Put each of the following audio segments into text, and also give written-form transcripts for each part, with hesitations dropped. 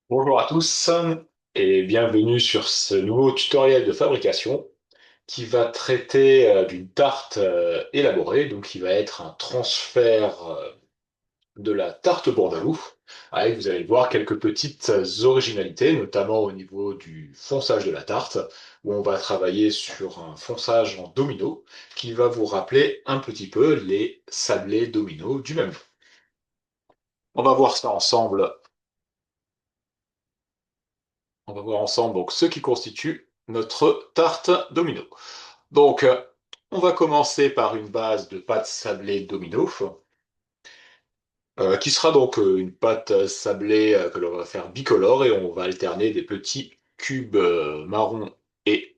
Bonjour à tous et bienvenue sur ce nouveau tutoriel de fabrication qui va traiter d'une tarte élaborée, donc qui va être un transfert de la tarte bourdaloue, avec, vous allez le voir, quelques petites originalités, notamment au niveau du fonçage de la tarte, où on va travailler sur un fonçage en domino qui va vous rappeler un petit peu les sablés domino du même nom. On va voir ça ensemble. On va voir ensemble donc ce qui constitue notre tarte domino. Donc, on va commencer par une base de pâte sablée domino, qui sera donc une pâte sablée que l'on va faire bicolore et on va alterner des petits cubes marron et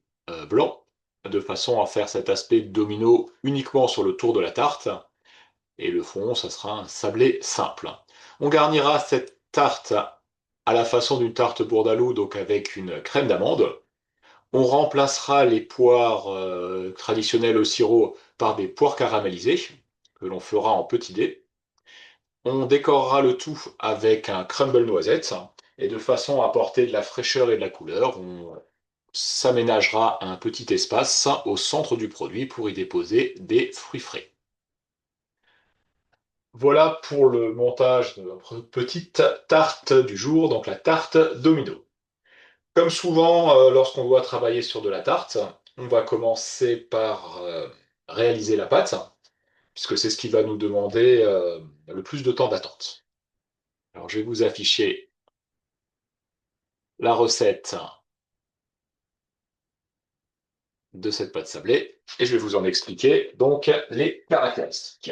blanc, de façon à faire cet aspect domino uniquement sur le tour de la tarte. Et le fond, ça sera un sablé simple. On garnira cette tarte à la façon d'une tarte bourdaloue, donc avec une crème d'amande. On remplacera les poires traditionnelles au sirop par des poires caramélisées, que l'on fera en petits dés. On décorera le tout avec un crumble noisette, et de façon à apporter de la fraîcheur et de la couleur, on s'aménagera un petit espace au centre du produit pour y déposer des fruits frais. Voilà pour le montage de notre petite tarte du jour, donc la tarte domino. Comme souvent, lorsqu'on doit travailler sur de la tarte, on va commencer par réaliser la pâte, puisque c'est ce qui va nous demander le plus de temps d'attente. Alors, je vais vous afficher la recette de cette pâte sablée et je vais vous en expliquer donc les caractéristiques.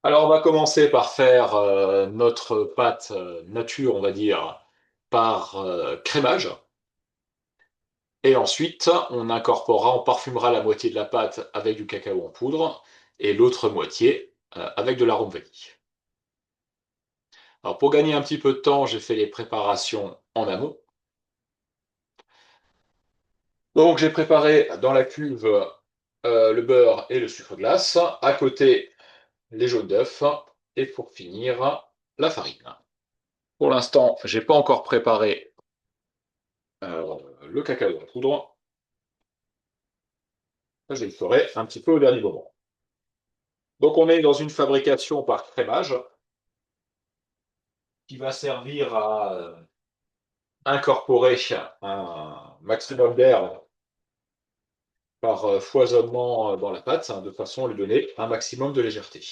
Alors, on va commencer par faire notre pâte nature, on va dire, par crémage. Et ensuite, on incorporera, on parfumera la moitié de la pâte avec du cacao en poudre et l'autre moitié avec de l'arôme vanille. Alors pour gagner un petit peu de temps, j'ai fait les préparations en amont. Donc j'ai préparé dans la cuve le beurre et le sucre glace, à côté les jaunes d'œufs et pour finir la farine. Pour l'instant, j'ai pas encore préparé le cacao en poudre. Ça, je le ferai un petit peu au dernier moment. Donc on est dans une fabrication par crémage qui va servir à incorporer un maximum d'air par foisonnement dans la pâte, hein, de façon à lui donner un maximum de légèreté.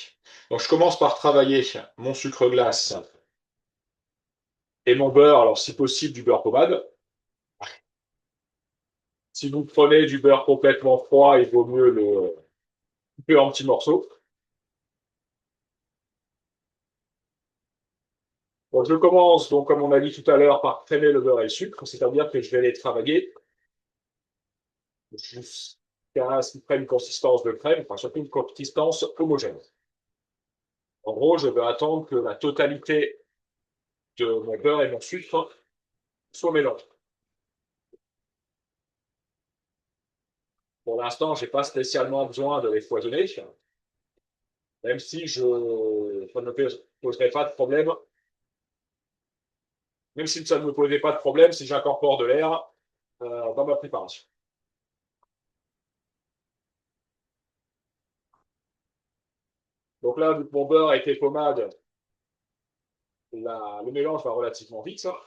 Donc je commence par travailler mon sucre glace et mon beurre, alors si possible du beurre pommade. Si vous prenez du beurre complètement froid, il vaut mieux le couper en petits morceaux. Donc je commence, donc, comme on a dit tout à l'heure, par crémer le beurre et le sucre, c'est-à-dire que je vais les travailler jusqu'à ce qu'ils prennent une consistance de crème, enfin surtout une consistance homogène. En gros, je vais attendre que la totalité de mon beurre et mon sucre soient mélangés. Pour l'instant, je n'ai pas spécialement besoin de les foisonner, même si ça ne me poserait pas de problème, même si ça ne me posait pas de problème si j'incorpore de l'air dans ma préparation. Donc là, vu que mon beurre a été pommade, le mélange va relativement vite. Ça.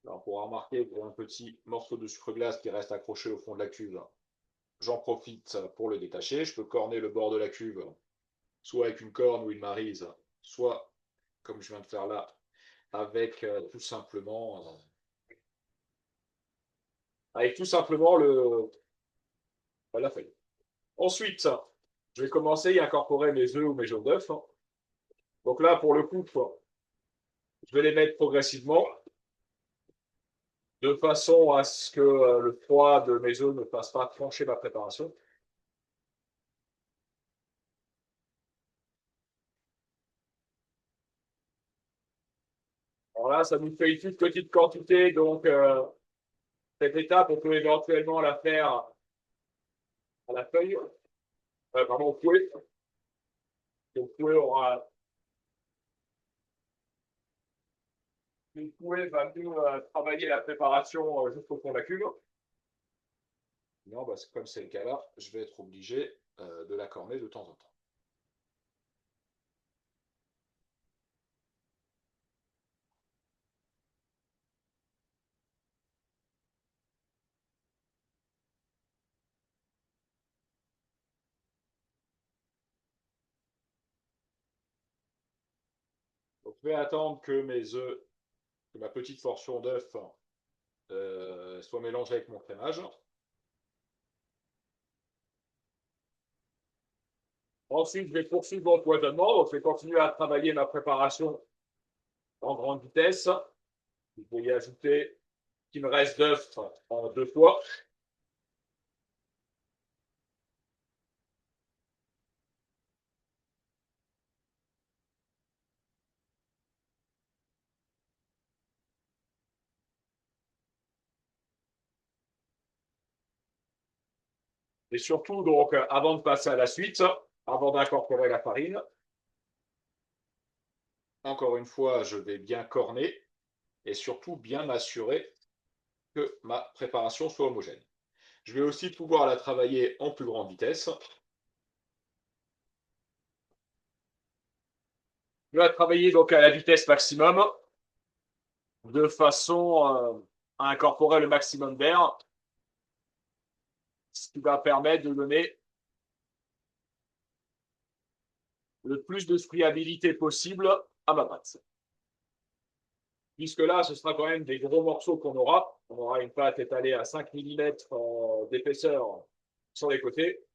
Alors, on pourra remarquer qu'il y a un petit morceau de sucre glace qui reste accroché au fond de la cuve. J'en profite pour le détacher. Je peux corner le bord de la cuve, soit avec une corne ou une maryse, soit, comme je viens de faire là, avec tout simplement la feuille. Ensuite, je vais commencer à incorporer mes œufs ou mes jaunes d'œufs. Donc là, pour le coup, je vais les mettre progressivement, de façon à ce que le froid de mes œufs ne fasse pas trancher ma préparation. Voilà, ça nous fait une toute petite quantité, donc cette étape, on peut éventuellement la faire à la feuille, pardon, au fouet. Le fouet aura, le fouet va nous travailler la préparation jusqu'au fond de la cuve. Non, bah, comme c'est le cas là, je vais être obligé de la corner de temps en temps. Donc, je vais attendre que mes œufs, que ma petite portion d'œuf soit mélangée avec mon crémage. Ensuite, je vais poursuivre l'empoisonnement. Donc, je vais continuer à travailler ma préparation en grande vitesse. Je vais y ajouter ce qui me reste d'œufs en deux fois. Et surtout, donc, avant de passer à la suite, avant d'incorporer la farine, encore une fois, je vais bien corner et surtout bien m'assurer que ma préparation soit homogène. Je vais aussi pouvoir la travailler en plus grande vitesse. Je vais la travailler donc à la vitesse maximum de façon à incorporer le maximum d'air, ce qui va permettre de donner le plus de friabilité possible à ma pâte. Puisque là, ce sera quand même des gros morceaux qu'on aura. On aura une pâte étalée à 5 mm d'épaisseur sur les côtés.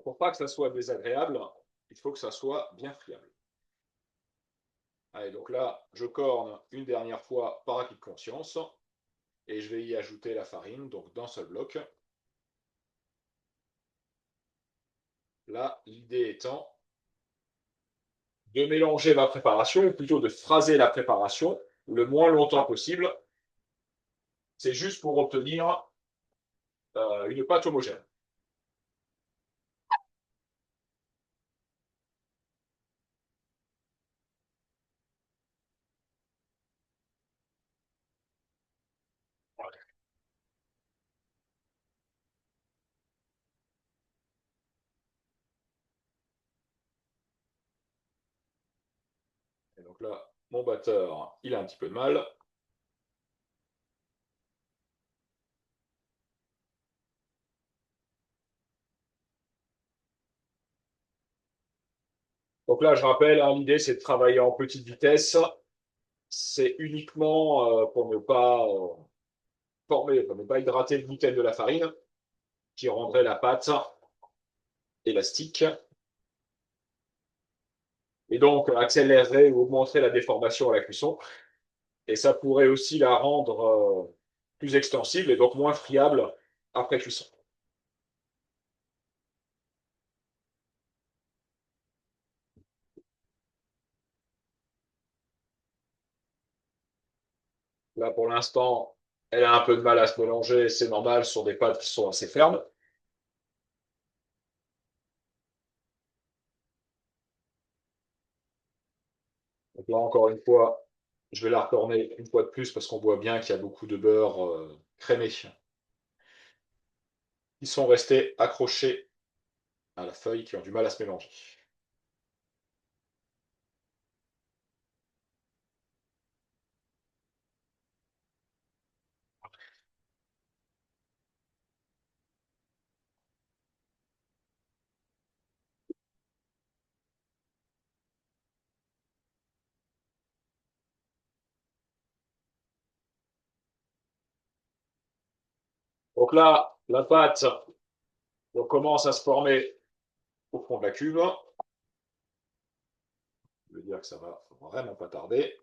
Pour pas que ça soit désagréable, il faut que ça soit bien friable. Allez, donc là, je corne une dernière fois par acquis de conscience et je vais y ajouter la farine, donc d'un seul bloc. Là, l'idée étant de mélanger ma préparation, ou plutôt de phraser la préparation le moins longtemps possible. C'est juste pour obtenir une pâte homogène. Et donc là, mon batteur, il a un petit peu de mal. Donc là, je rappelle, hein, l'idée, c'est de travailler en petite vitesse. C'est uniquement pour ne pas former, pour ne pas hydrater le gluten de la farine, qui rendrait la pâte élastique. Et donc, accélérerait ou augmenterait la déformation à la cuisson. Et ça pourrait aussi la rendre plus extensible et donc moins friable après cuisson. Là, pour l'instant, elle a un peu de mal à se mélanger, c'est normal sur des pâtes qui sont assez fermes. Donc là, encore une fois, je vais la recorner une fois de plus parce qu'on voit bien qu'il y a beaucoup de beurre crémé qui sont restés accrochés à la feuille, qui ont du mal à se mélanger. Donc là, la pâte commence à se former au fond de la cuve. Je veux dire que ça va vraiment pas tarder.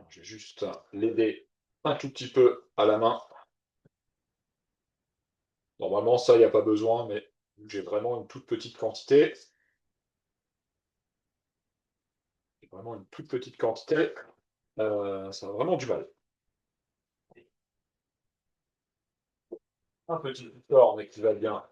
Je vais juste l'aider un tout petit peu à la main Normalement, ça, il n'y a pas besoin, mais j'ai vraiment une toute petite quantité. J'ai vraiment une toute petite quantité. Ça a vraiment du mal. Un petit corps, mais qui va bien.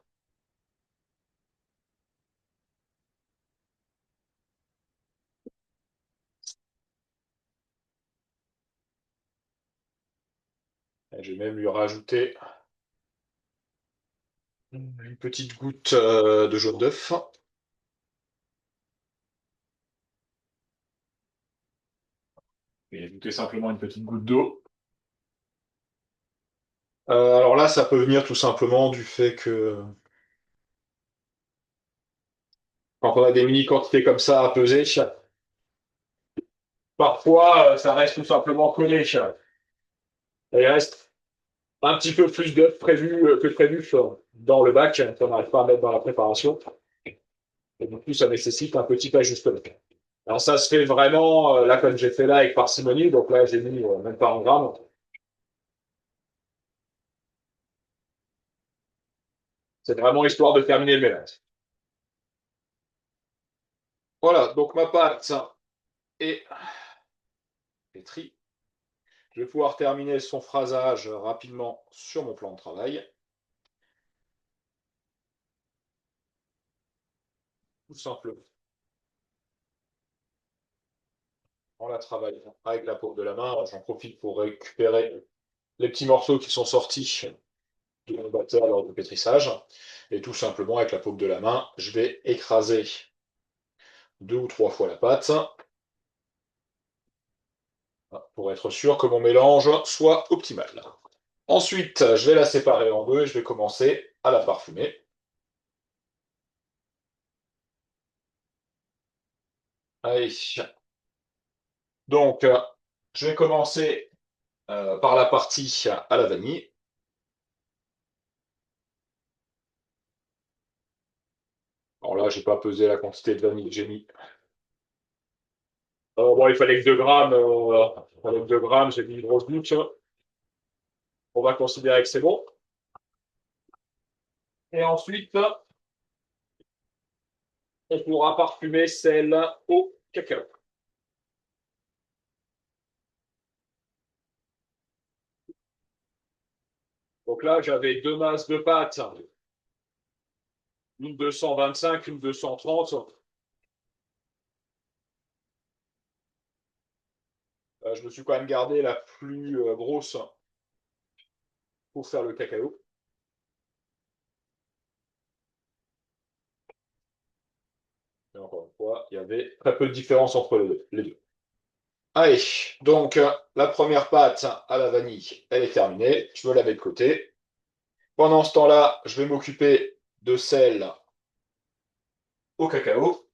Et je vais même lui rajouter une petite goutte de jaune d'œuf. Et ajouter simplement une petite goutte d'eau. Alors là, ça peut venir tout simplement du fait que quand on a des mini quantités comme ça à peser, parfois ça reste tout simplement collé. Et il reste un petit peu plus d'œufs prévu que prévu dans le bac qu'on n'arrive pas à mettre dans la préparation. Et du coup, ça nécessite un petit ajustement. Alors ça se fait vraiment, là comme j'ai fait là avec parcimonie, donc là j'ai mis même pas un gramme. C'est vraiment histoire de terminer le mélange. Voilà, donc ma pâte est pétrie. Je vais pouvoir terminer son phrasage rapidement sur mon plan de travail. Tout simplement en la travaillant avec la paume de la main. J'en profite pour récupérer les petits morceaux qui sont sortis de mon batteur lors du pétrissage. Et tout simplement avec la paume de la main, je vais écraser 2 ou 3 fois la pâte pour être sûr que mon mélange soit optimal. Ensuite, je vais la séparer en deux et je vais commencer à la parfumer. Allez. Donc, je vais commencer par la partie à la vanille. Alors là, j'ai pas pesé la quantité de vanille que j'ai mis. Bon, il fallait que 2 grammes. Il fallait que 2 grammes, j'ai mis une grosse goutte. On va considérer que c'est bon. Et ensuite, on pourra parfumer celle au cacao. Donc là, j'avais 2 masses de pâte, une 225, une 230. Je me suis quand même gardé la plus grosse pour faire le cacao. Et encore une fois, il y avait très peu de différence entre les deux. Allez, donc la première pâte à la vanille, elle est terminée. Je me la mets de côté. Pendant ce temps-là, je vais m'occuper de celle au cacao.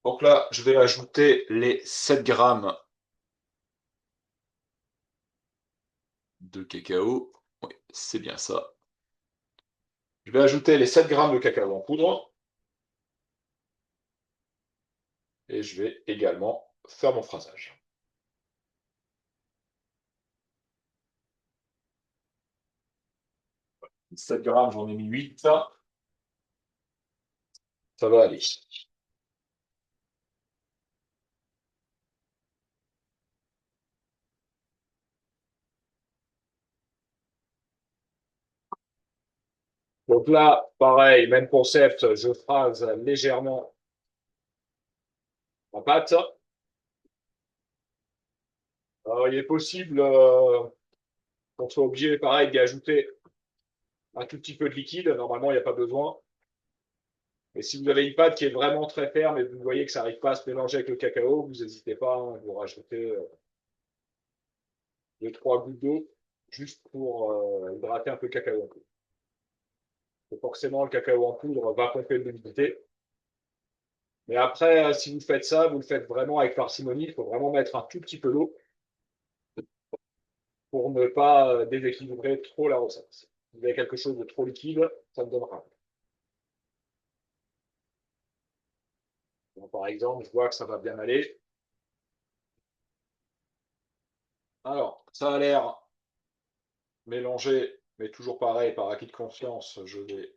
Donc là, je vais ajouter les 7 grammes de cacao. Oui, c'est bien ça. Je vais ajouter les 7 grammes de cacao en poudre. Et je vais également faire mon phrasage. 7 grammes, j'en ai mis 8. Ça va aller. Donc là, pareil, même concept, je phrase légèrement la pâte. Alors, il est possible qu'on soit obligé, pareil, d'y ajouter un tout petit peu de liquide. Normalement, il n'y a pas besoin. Mais si vous avez une pâte qui est vraiment très ferme et vous voyez que ça n'arrive pas à se mélanger avec le cacao, vous n'hésitez pas, hein, vous rajoutez 2, 3 gouttes d'eau juste pour hydrater un peu le cacao en poudre. Et forcément, le cacao en poudre va pomper de l'humidité. Mais après, si vous faites ça, vous le faites vraiment avec parcimonie. Il faut vraiment mettre un tout petit peu d'eau pour ne pas déséquilibrer trop la recette. Si vous avez quelque chose de trop liquide, ça ne donnera pas. Donc, par exemple, je vois que ça va bien aller. Alors, ça a l'air mélangé Mais toujours pareil, par acquis de conscience, je vais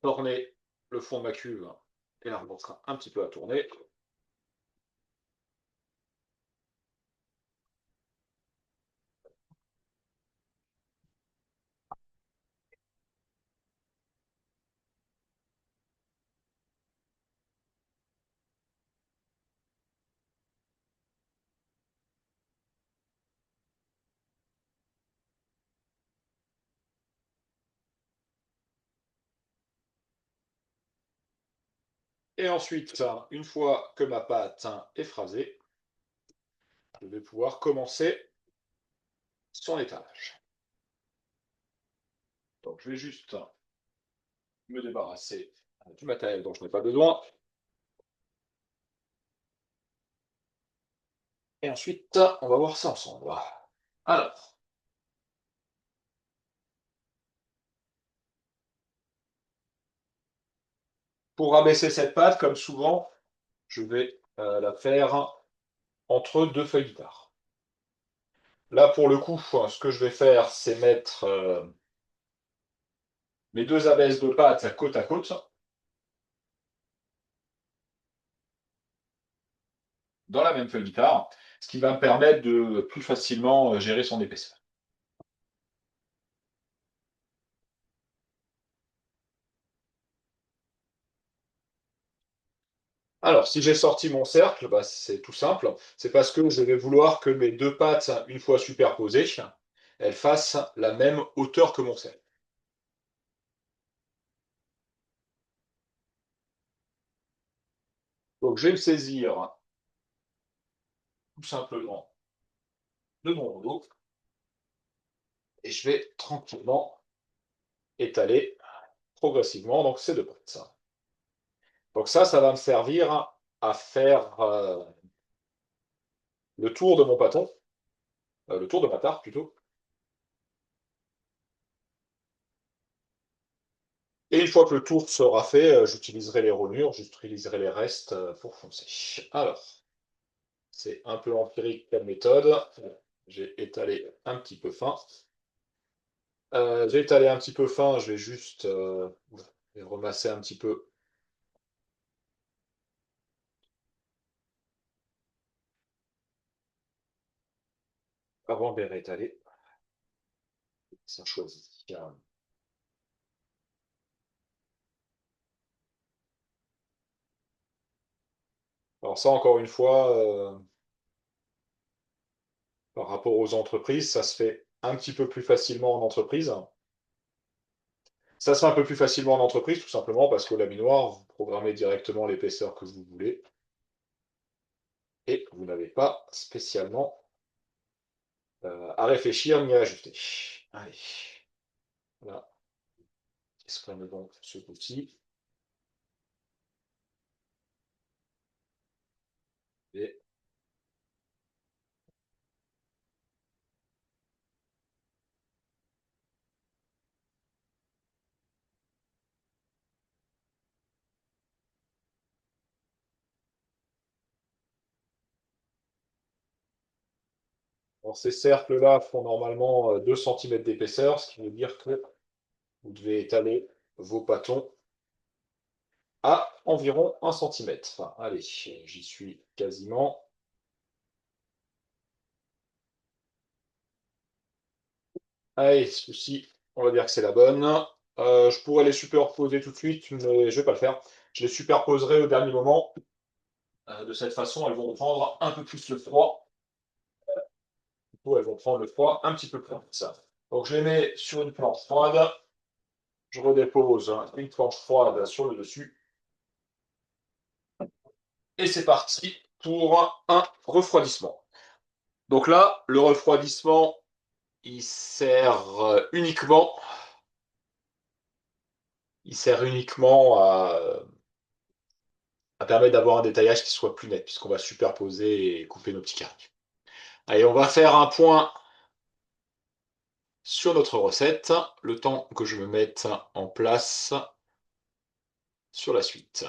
orner le fond de ma cuve et la remonter un petit peu à tourner. Et ensuite, une fois que ma pâte est phrasée, je vais pouvoir commencer son étalage. Donc je vais juste me débarrasser du matériel dont je n'ai pas besoin. Et ensuite, on va voir ça ensemble. Alors, pour rabaisser cette pâte, comme souvent, je vais la faire entre deux feuilles guitare. Là, pour le coup, ce que je vais faire, c'est mettre mes deux abaisses de pâte côte à côte dans la même feuille guitare, ce qui va me permettre de plus facilement gérer son épaisseur. Alors, si j'ai sorti mon cercle, bah, c'est tout simple. C'est parce que je vais vouloir que mes deux pattes, une fois superposées, elles fassent la même hauteur que mon cercle. Donc, je vais me saisir tout simplement de mon rouleau et je vais tranquillement étaler progressivement donc ces deux pattes. Donc ça va me servir à faire le tour de mon bâton, le tour de ma tarte plutôt. Et une fois que le tour sera fait, j'utiliserai les roulures, j'utiliserai les restes pour foncer. Alors, c'est un peu empirique comme méthode. J'ai étalé un petit peu fin. J'ai étalé un petit peu fin, je vais juste remasser un petit peu avant de les réétaler. Ça choisit. Alors ça, encore une fois, par rapport aux entreprises, ça se fait un petit peu plus facilement en entreprise. Ça se fait un peu plus facilement en entreprise, tout simplement parce qu'au laminoir, vous programmez directement l'épaisseur que vous voulez et vous n'avez pas spécialement à réfléchir ni à ajuster. Allez, voilà. Qu'est-ce qu'on a donc ce coup-ci? Et alors, ces cercles-là font normalement 2 cm d'épaisseur, ce qui veut dire que vous devez étaler vos bâtons à environ 1 cm. Enfin, allez, j'y suis quasiment. Allez, ce coup-ci, on va dire que c'est la bonne. Je pourrais les superposer tout de suite, mais je vais pas le faire. Je les superposerai au dernier moment. De cette façon, elles vont prendre un peu plus le froid. Du coup, elles vont prendre le froid un petit peu plus vite. Donc, je les mets sur une planche froide. Je redépose une planche froide sur le dessus. Et c'est parti pour un refroidissement. Donc là, le refroidissement, il sert uniquement, à permettre d'avoir un détaillage qui soit plus net, puisqu'on va superposer et couper nos petits carrés. Allez, on va faire un point sur notre recette, le temps que je me mette en place sur la suite.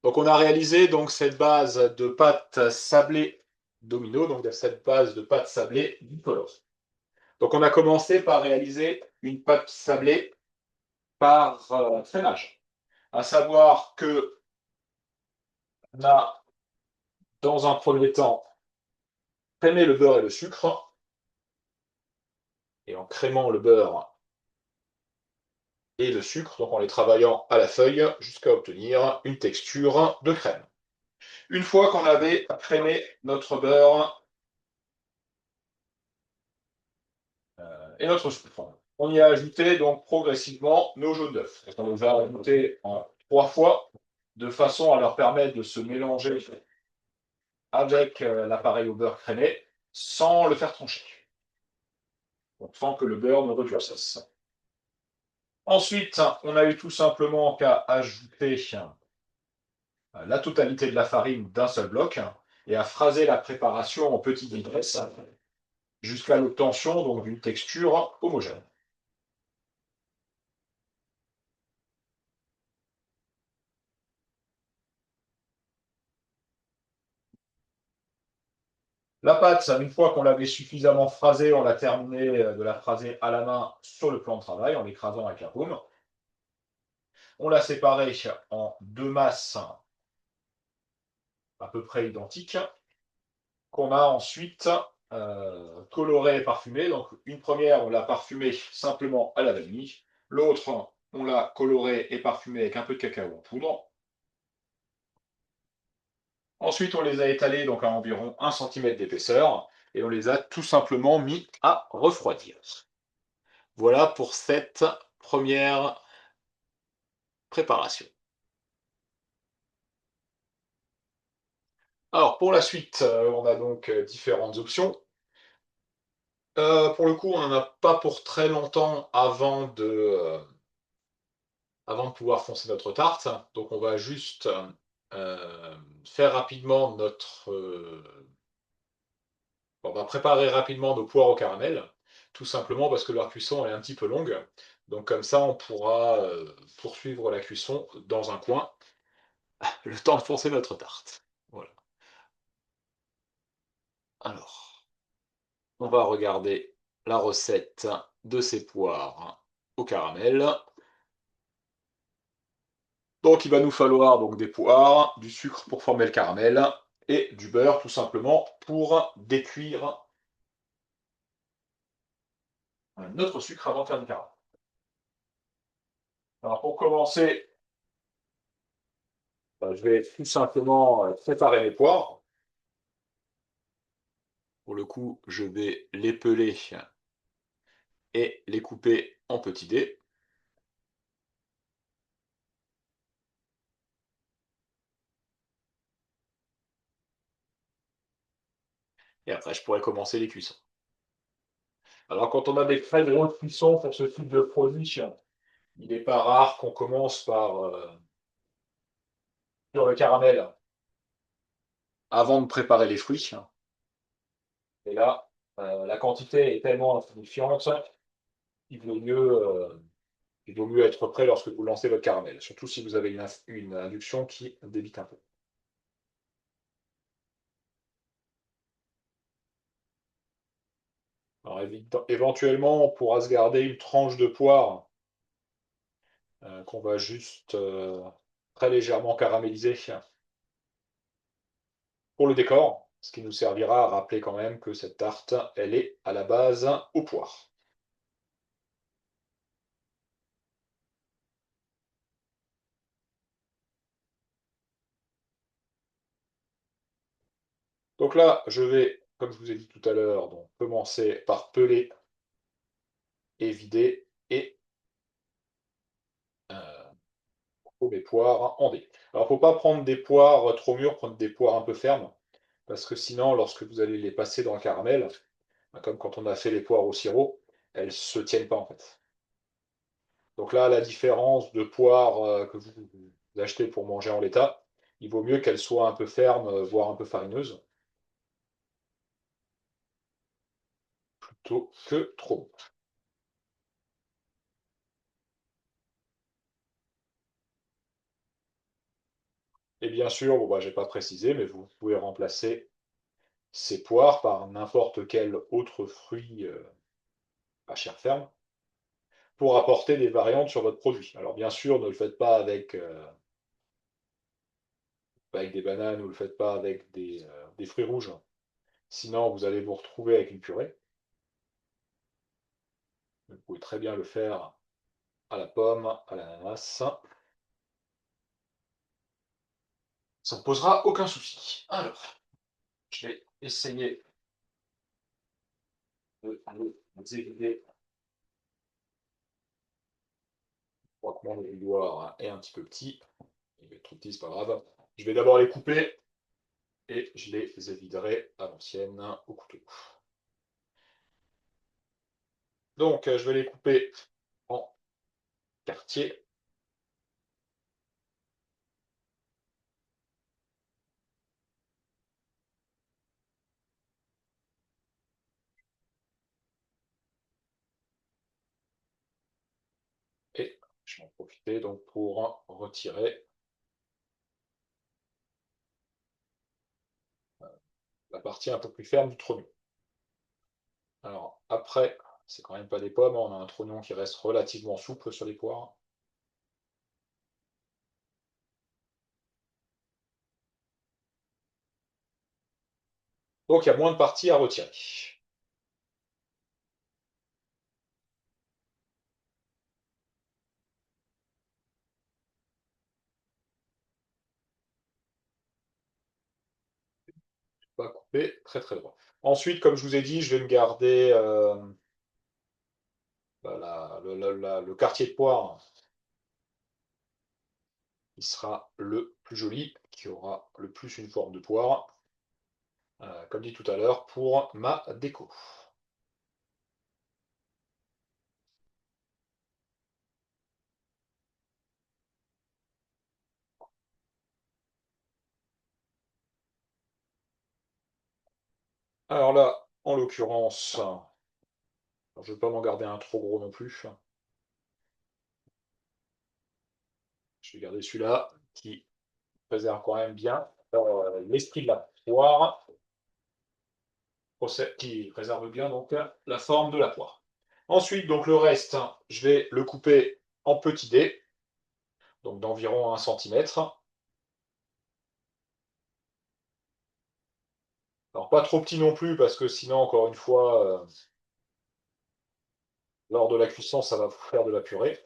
Donc on a réalisé donc cette base de pâte sablée domino, donc cette base de pâte sablée bicolore. Donc on a commencé par réaliser une pâte sablée par crémage. À savoir que on a, dans un premier temps, crémé le beurre et le sucre, et en crémant le beurre et le sucre, donc en les travaillant à la feuille, jusqu'à obtenir une texture de crème. Une fois qu'on avait crémé notre beurre et notre sucre, on y a ajouté donc progressivement nos jaunes d'œufs. On les a ajoutés en 3 fois, de façon à leur permettre de se mélanger avec l'appareil au beurre crémé, sans le faire trancher. Donc sans que le beurre ne redurcisse. Ensuite, on a eu tout simplement qu'à ajouter la totalité de la farine d'un seul bloc et à phraser la préparation en petites vitesses jusqu'à l'obtention donc d'une texture homogène. La pâte, une fois qu'on l'avait suffisamment phrasée, on l'a terminé de la phraser à la main sur le plan de travail en l'écrasant avec la paume. On l'a séparée en deux masses à peu près identiques qu'on a ensuite coloré et parfumé. Donc une première, on l'a parfumée simplement à la vanille. L'autre, on l'a coloré et parfumé avec un peu de cacao en poudre. Ensuite, on les a étalés donc à environ 1 cm d'épaisseur et on les a tout simplement mis à refroidir. Voilà pour cette première préparation. Alors pour la suite, on a donc différentes options. Pour le coup, on n'en a pas pour très longtemps avant de pouvoir foncer notre tarte. Donc on va juste faire rapidement on va préparer rapidement nos poires au caramel, tout simplement parce que leur cuisson est un petit peu longue. Donc comme ça, on pourra poursuivre la cuisson dans un coin, le temps de foncer notre tarte. Voilà. Alors, on va regarder la recette de ces poires au caramel. Donc il va nous falloir donc des poires, du sucre pour former le caramel et du beurre tout simplement pour décuire notre sucre avant de faire du caramel. Alors pour commencer, je vais tout simplement préparer mes poires. Pour le coup, je vais les peler et les couper en petits dés. Et après, je pourrais commencer les cuissons. Alors quand on a des très grosses cuissons pour ce type de produit, il n'est pas rare qu'on commence par sur le caramel avant de préparer les fruits. Et là, la quantité est tellement insignifiante qu'il vaut mieux être prêt lorsque vous lancez votre caramel, surtout si vous avez une induction qui débite un peu. Alors, éventuellement, on pourra se garder une tranche de poire qu'on va juste très légèrement caraméliser pour le décor, ce qui nous servira à rappeler quand même que cette tarte, elle est à la base aux poires. Donc là, je vais, comme je vous ai dit tout à l'heure, donc commencer par peler et vider et mes poires en dés. Alors, il ne faut pas prendre des poires trop mûres, prendre des poires un peu fermes, parce que sinon, lorsque vous allez les passer dans le caramel, comme quand on a fait les poires au sirop, elles ne se tiennent pas en fait. Donc là, la différence de poires que vous achetez pour manger en l'état, il vaut mieux qu'elles soient un peu fermes, voire un peu farineuses, plutôt que trop. Et bien sûr, bon, bah, je n'ai pas précisé, mais vous pouvez remplacer ces poires par n'importe quel autre fruit à chair ferme, pour apporter des variantes sur votre produit. Alors bien sûr, ne le faites pas avec des bananes, ou ne le faites pas avec des fruits rouges. Sinon, vous allez vous retrouver avec une purée. Vous pouvez très bien le faire à la pomme, à l'ananas. Ça ne posera aucun souci. Alors, je vais essayer de évider. Je crois que mon évidoir est un petit peu petit. Il va être trop petit, c'est pas grave. Je vais d'abord les couper et je les éviderai à l'ancienne au couteau. Donc, je vais les couper en quartiers. Et je vais en profiter donc pour retirer la partie un peu plus ferme du trognon. Alors, après, c'est quand même pas des pommes, on a un trognon qui reste relativement souple sur les poires. Donc, il y a moins de parties à retirer. Pas couper très très droit. Ensuite, comme je vous ai dit, je vais me garder le quartier de poire. Il sera le plus joli, qui aura le plus une forme de poire, comme dit tout à l'heure, pour ma déco. Alors là, en l'occurrence, je ne vais pas m'en garder un trop gros non plus. Je vais garder celui-là qui préserve quand même bien l'esprit de la poire, qui préserve bien donc la forme de la poire. Ensuite, donc le reste, je vais le couper en petits dés, donc d'environ 1 centimètre. Alors pas trop petit non plus, parce que sinon, encore une fois, lors de la cuisson, ça va vous faire de la purée.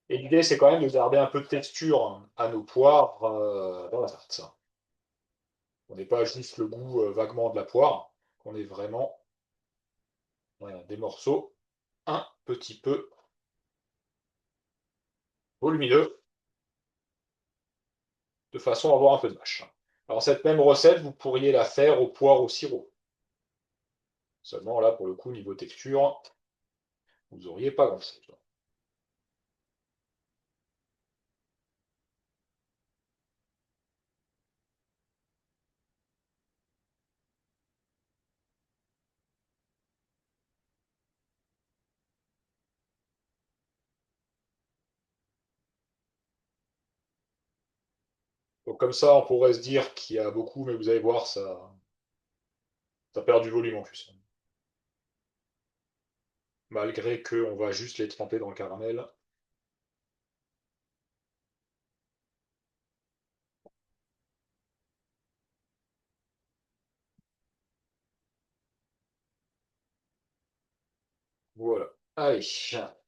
Et l'idée, c'est quand même de garder un peu de texture à nos poires dans la tarte. On n'est pas juste le goût vaguement de la poire, on est vraiment voilà, des morceaux un petit peu volumineux, de façon à avoir un peu de mâche. Alors cette même recette, vous pourriez la faire au poire au sirop. Seulement là, pour le coup, niveau texture, vous n'auriez pas grand-chose. Donc comme ça, on pourrait se dire qu'il y a beaucoup, mais vous allez voir, ça perd du volume en plus. Malgré qu'on va juste les tremper dans le caramel. Voilà. Allez.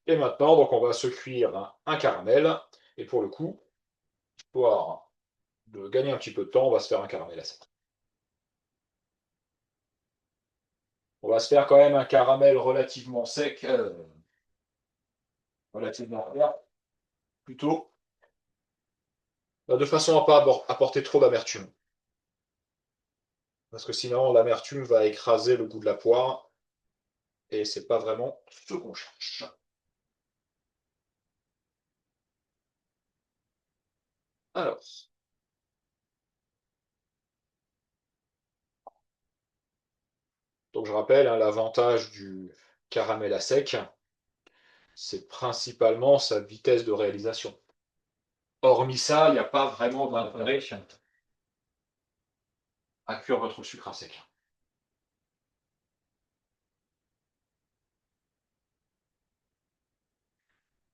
Et maintenant, donc on va se cuire un caramel. Et pour le coup, histoire de gagner un petit peu de temps, on va se faire un caramel à sec. On va se faire quand même un caramel relativement sec, relativement clair, plutôt, de façon à ne pas apporter trop d'amertume. Parce que sinon, l'amertume va écraser le goût de la poire, et c'est pas vraiment ce qu'on cherche. Alors, donc je rappelle, hein, l'avantage du caramel à sec, c'est principalement sa vitesse de réalisation. Hormis ça, il n'y a pas vraiment d'intérêt à cuire votre sucre à sec.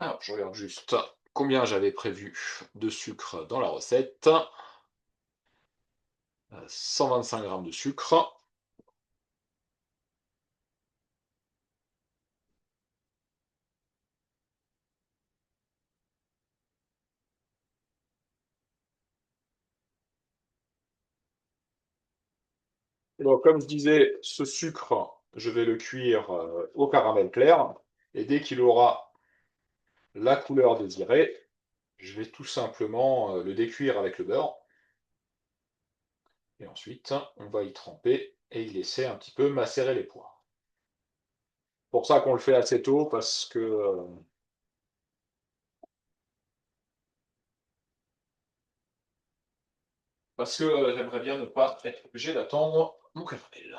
Alors, je regarde juste combien j'avais prévu de sucre dans la recette. 125 g de sucre. Donc, comme je disais, ce sucre, je vais le cuire au caramel clair. Et dès qu'il aura la couleur désirée, je vais tout simplement le décuire avec le beurre. Et ensuite, on va y tremper et y laisser un petit peu macérer les pois. C'est pour ça qu'on le fait assez tôt, parce que j'aimerais bien ne pas être obligé d'attendre mon caramel.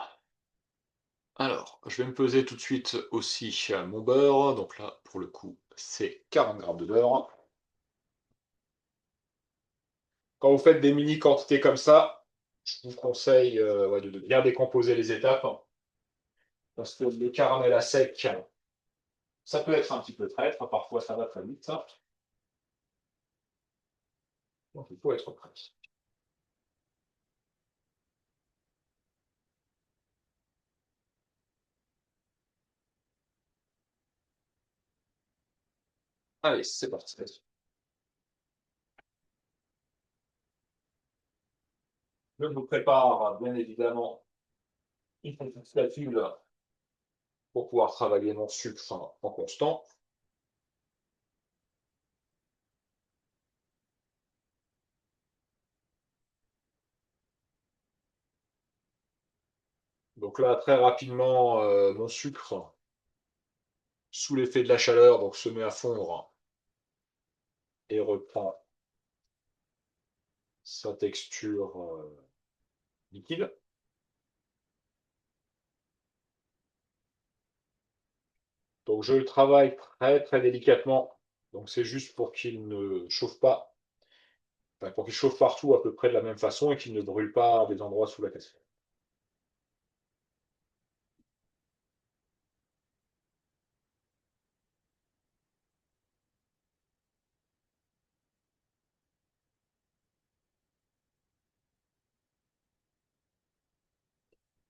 Alors, je vais me peser tout de suite aussi mon beurre. Donc là, pour le coup, c'est 40 g de beurre. Quand vous faites des mini quantités comme ça, je vous conseille ouais, de bien décomposer les étapes. Parce que le caramel à sec, ça peut être un petit peu traître. Parfois, ça va très vite. Donc, il faut être prêt. Allez, c'est parti. Je vous prépare bien évidemment une petite spatule pour pouvoir travailler mon sucre en constant. Donc là, très rapidement, mon sucre, sous l'effet de la chaleur, donc se met à fondre et reprend sa texture liquide. Donc je le travaille très très délicatement. Donc c'est juste pour qu'il ne chauffe pas, enfin, pour qu'il chauffe partout à peu près de la même façon et qu'il ne brûle pas à des endroits sous la casserole.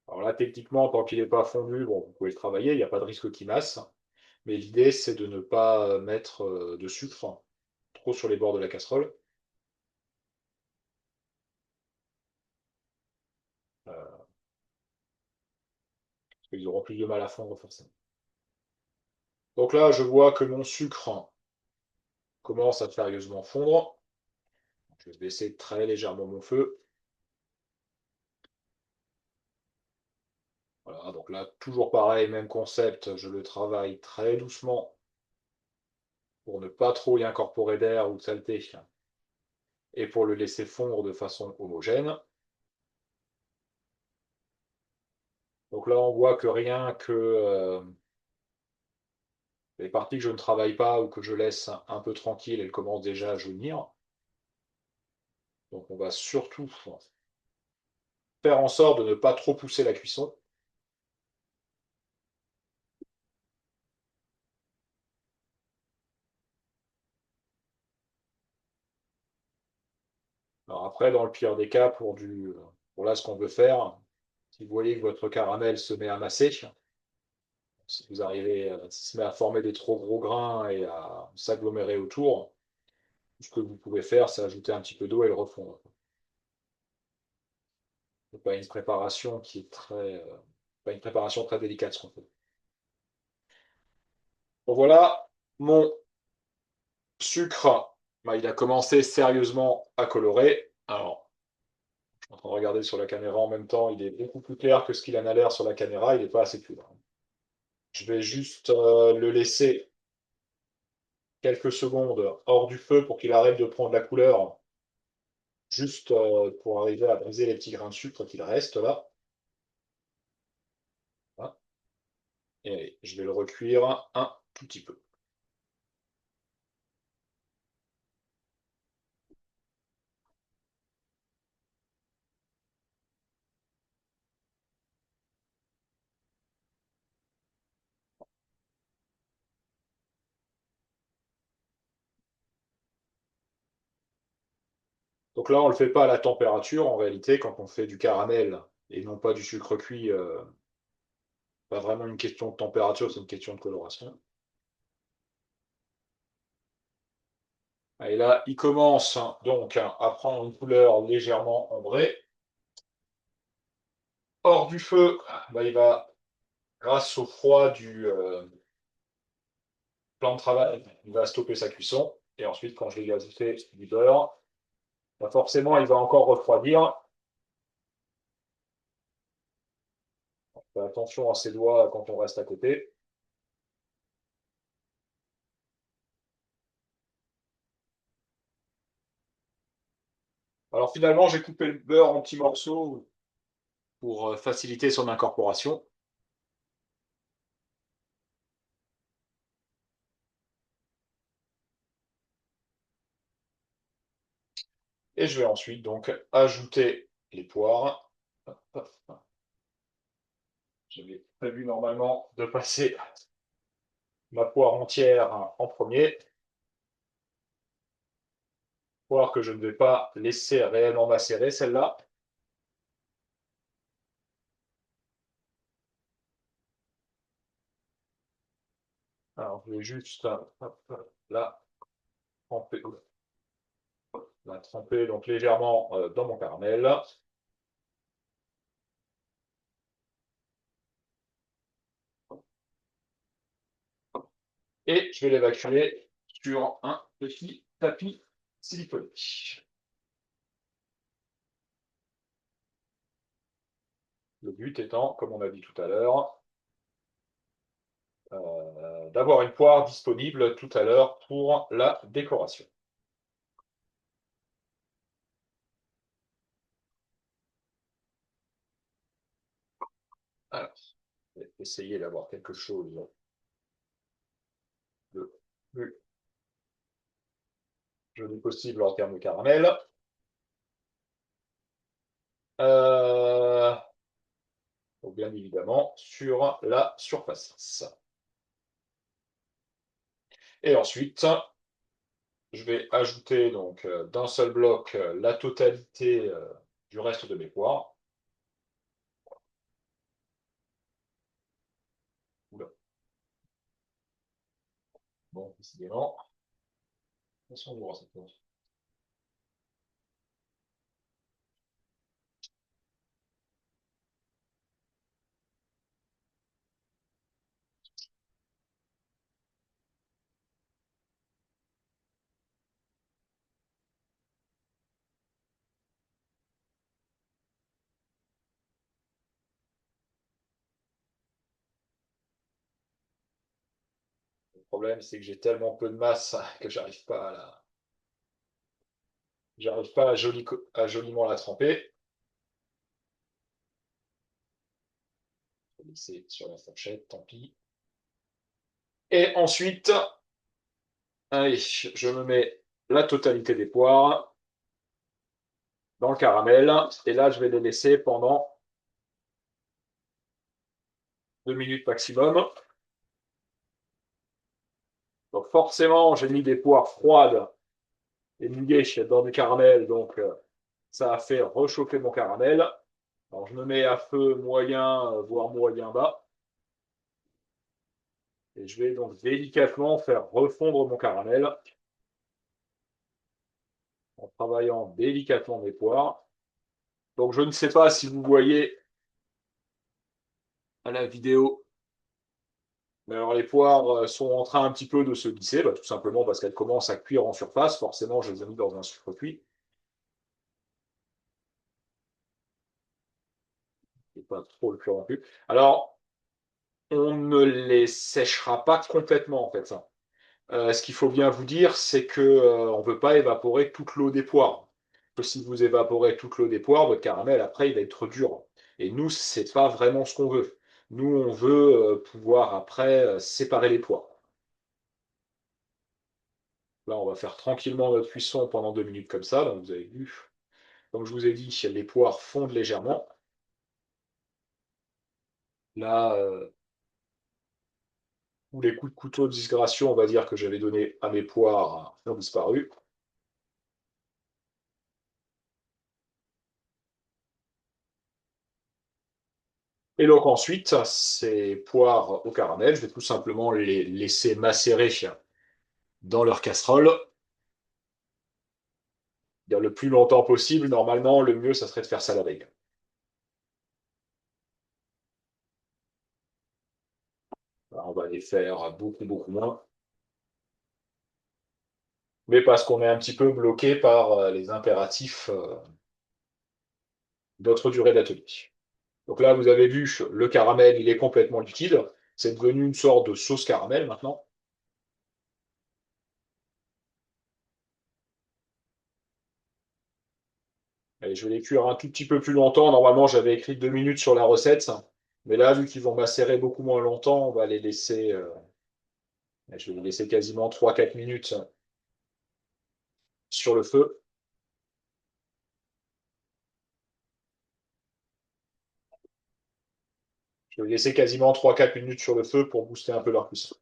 Alors là, techniquement, tant qu'il n'est pas fondu, bon, vous pouvez le travailler, il n'y a pas de risque qu'il masse. Mais l'idée, c'est de ne pas mettre de sucre trop sur les bords de la casserole. Parce qu'ils auront plus de mal à fondre forcément. Donc là, je vois que mon sucre commence à sérieusement fondre. Je vais baisser très légèrement mon feu. Voilà, donc là, toujours pareil, même concept, je le travaille très doucement pour ne pas trop y incorporer d'air ou de saleté et pour le laisser fondre de façon homogène. Donc là, on voit que rien que les parties que je ne travaille pas ou que je laisse un peu tranquilles, elles commencent déjà à jaunir. Donc on va surtout faire en sorte de ne pas trop pousser la cuisson. Alors après, dans le pire des cas, pour là ce qu'on veut faire, si vous voyez que votre caramel se met à masser, si vous arrivez, s'il se met à former des trop gros grains et à s'agglomérer autour, ce que vous pouvez faire, c'est ajouter un petit peu d'eau et le refondre. C'est pas une préparation qui est pas une préparation très délicate ce qu'on fait. Bon voilà, mon sucre, bah, il a commencé sérieusement à colorer. Alors, je suis en train de regarder sur la caméra en même temps, il est beaucoup plus clair que ce qu'il en a l'air sur la caméra, il n'est pas assez clair. Je vais juste le laisser quelques secondes hors du feu pour qu'il arrête de prendre la couleur, juste pour arriver à briser les petits grains de sucre qu'il reste là. Voilà. Et allez, je vais le recuire un tout petit peu. Donc là, on ne le fait pas à la température. En réalité, quand on fait du caramel et non pas du sucre cuit, pas vraiment une question de température, c'est une question de coloration. Et là, il commence donc à prendre une couleur légèrement ambrée. Hors du feu, bah, il va, grâce au froid du plan de travail, il va stopper sa cuisson. Et ensuite, quand je vais y ajouter du beurre, bah, forcément, il va encore refroidir. Fais attention à ses doigts quand on reste à côté. Alors finalement, j'ai coupé le beurre en petits morceaux pour faciliter son incorporation. Et je vais ensuite donc ajouter les poires. J'avais prévu normalement de passer ma poire entière en premier. Poire que je ne vais pas laisser réellement macérer, celle-là. Alors je vais juste la tremper, donc légèrement dans mon caramel. Et je vais l'évacuer sur un petit tapis siliconé. Le but étant, comme on a dit tout à l'heure, d'avoir une poire disponible tout à l'heure pour la décoration. Alors, je vais essayer d'avoir quelque chose de plus joli possible en termes de caramel. Euh, donc bien évidemment sur la surface. Et ensuite, je vais ajouter donc d'un seul bloc la totalité du reste de mes poires. Oula. Bon, décidément, elles sont lourdes cette fois. Le problème, c'est que j'ai tellement peu de masse que j'arrive pas à joliment la tremper. Je vais laisser sur la fourchette, tant pis. Et ensuite, allez, je me mets la totalité des poires dans le caramel. Et là, je vais les laisser pendant 2 minutes maximum. Donc forcément, j'ai mis des poires froides et mouillées dans du caramel. Donc ça a fait rechauffer mon caramel. Alors je me mets à feu moyen, voire moyen bas. Et je vais donc délicatement faire refondre mon caramel en travaillant délicatement mes poires. Donc je ne sais pas si vous voyez à la vidéo, mais alors les poires sont en train un petit peu de se glisser, bah, tout simplement parce qu'elles commencent à cuire en surface. Forcément, je les ai mis dans un sucre cuit. Et pas trop le cuire non plus. Alors, on ne les séchera pas complètement en fait, ça. Ce qu'il faut bien vous dire, c'est que on ne veut pas évaporer toute l'eau des poires. Que si vous évaporez toute l'eau des poires, votre caramel après il va être dur. Et nous, c'est pas vraiment ce qu'on veut. Nous, on veut pouvoir après séparer les poires. Là, on va faire tranquillement notre cuisson pendant 2 minutes comme ça. Donc vous avez vu, comme je vous ai dit, les poires fondent légèrement. Là, tous les coups de couteau de disgration, on va dire que j'avais donné à mes poires ont disparu. Et donc ensuite, ces poires au caramel, je vais tout simplement les laisser macérer dans leur casserole le plus longtemps possible. Normalement, le mieux, ça serait de faire ça la veille. Alors, on va les faire beaucoup, beaucoup moins. Mais parce qu'on est un petit peu bloqué par les impératifs d'autres durées d'atelier. Donc là, vous avez vu, le caramel, il est complètement liquide. C'est devenu une sorte de sauce caramel maintenant. Et je vais les cuire un tout petit peu plus longtemps. Normalement, j'avais écrit 2 minutes sur la recette. Mais là, vu qu'ils vont macérer beaucoup moins longtemps, on va les laisser, je vais les laisser quasiment 3-4 minutes sur le feu. Je vais les laisser quasiment 3-4 minutes sur le feu pour booster un peu leur cuisson.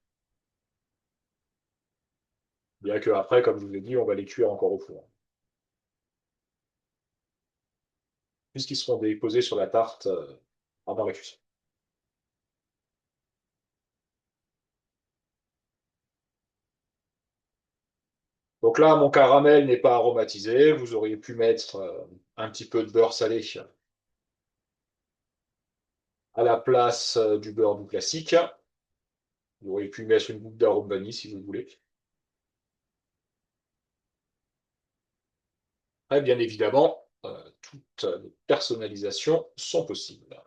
Bien que après, comme je vous l'ai dit, on va les cuire encore au four. Puisqu'ils seront déposés sur la tarte avant la cuisson. Donc là, mon caramel n'est pas aromatisé. Vous auriez pu mettre un petit peu de beurre salé à la place du beurre doux classique. Vous auriez pu mettre une goutte d'arôme vanille si vous voulez. Et bien évidemment, toutes les personnalisations sont possibles.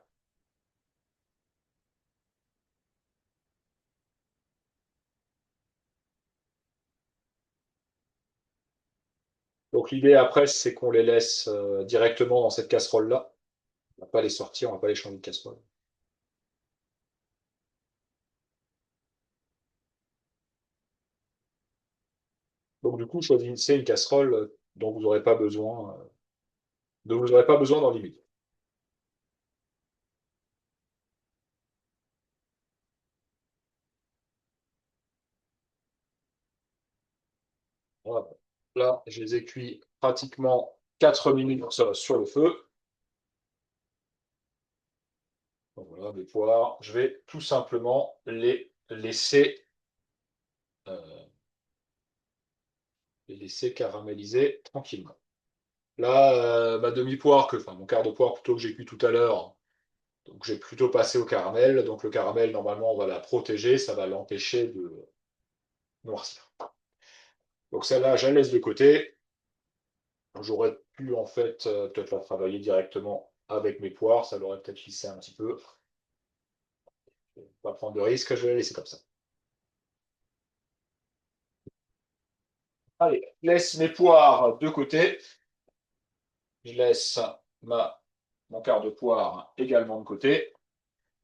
Donc l'idée après, c'est qu'on les laisse directement dans cette casserole-là. On ne va pas les sortir, on ne va pas les changer de casserole. Donc du coup, choisissez une casserole dont vous n'aurez pas besoin, dont vous n'aurez pas besoin dans l'immédiat. Voilà. Là, je les ai cuits pratiquement 4 minutes sur le feu. Donc voilà, mes poires. Je vais tout simplement euh, les laisser caraméliser tranquillement. Là, ma demi-poire, enfin mon quart de poire plutôt que j'ai cuit tout à l'heure, donc j'ai plutôt passé au caramel. Donc le caramel, normalement, on va la protéger, ça va l'empêcher de noircir. Donc celle-là, je la laisse de côté. J'aurais pu en fait peut-être la travailler directement avec mes poires, ça l'aurait peut-être lissé un petit peu. Je vais pas prendre de risque, je vais la laisser comme ça. Allez, je laisse mes poires de côté. Je laisse mon quart de poire également de côté.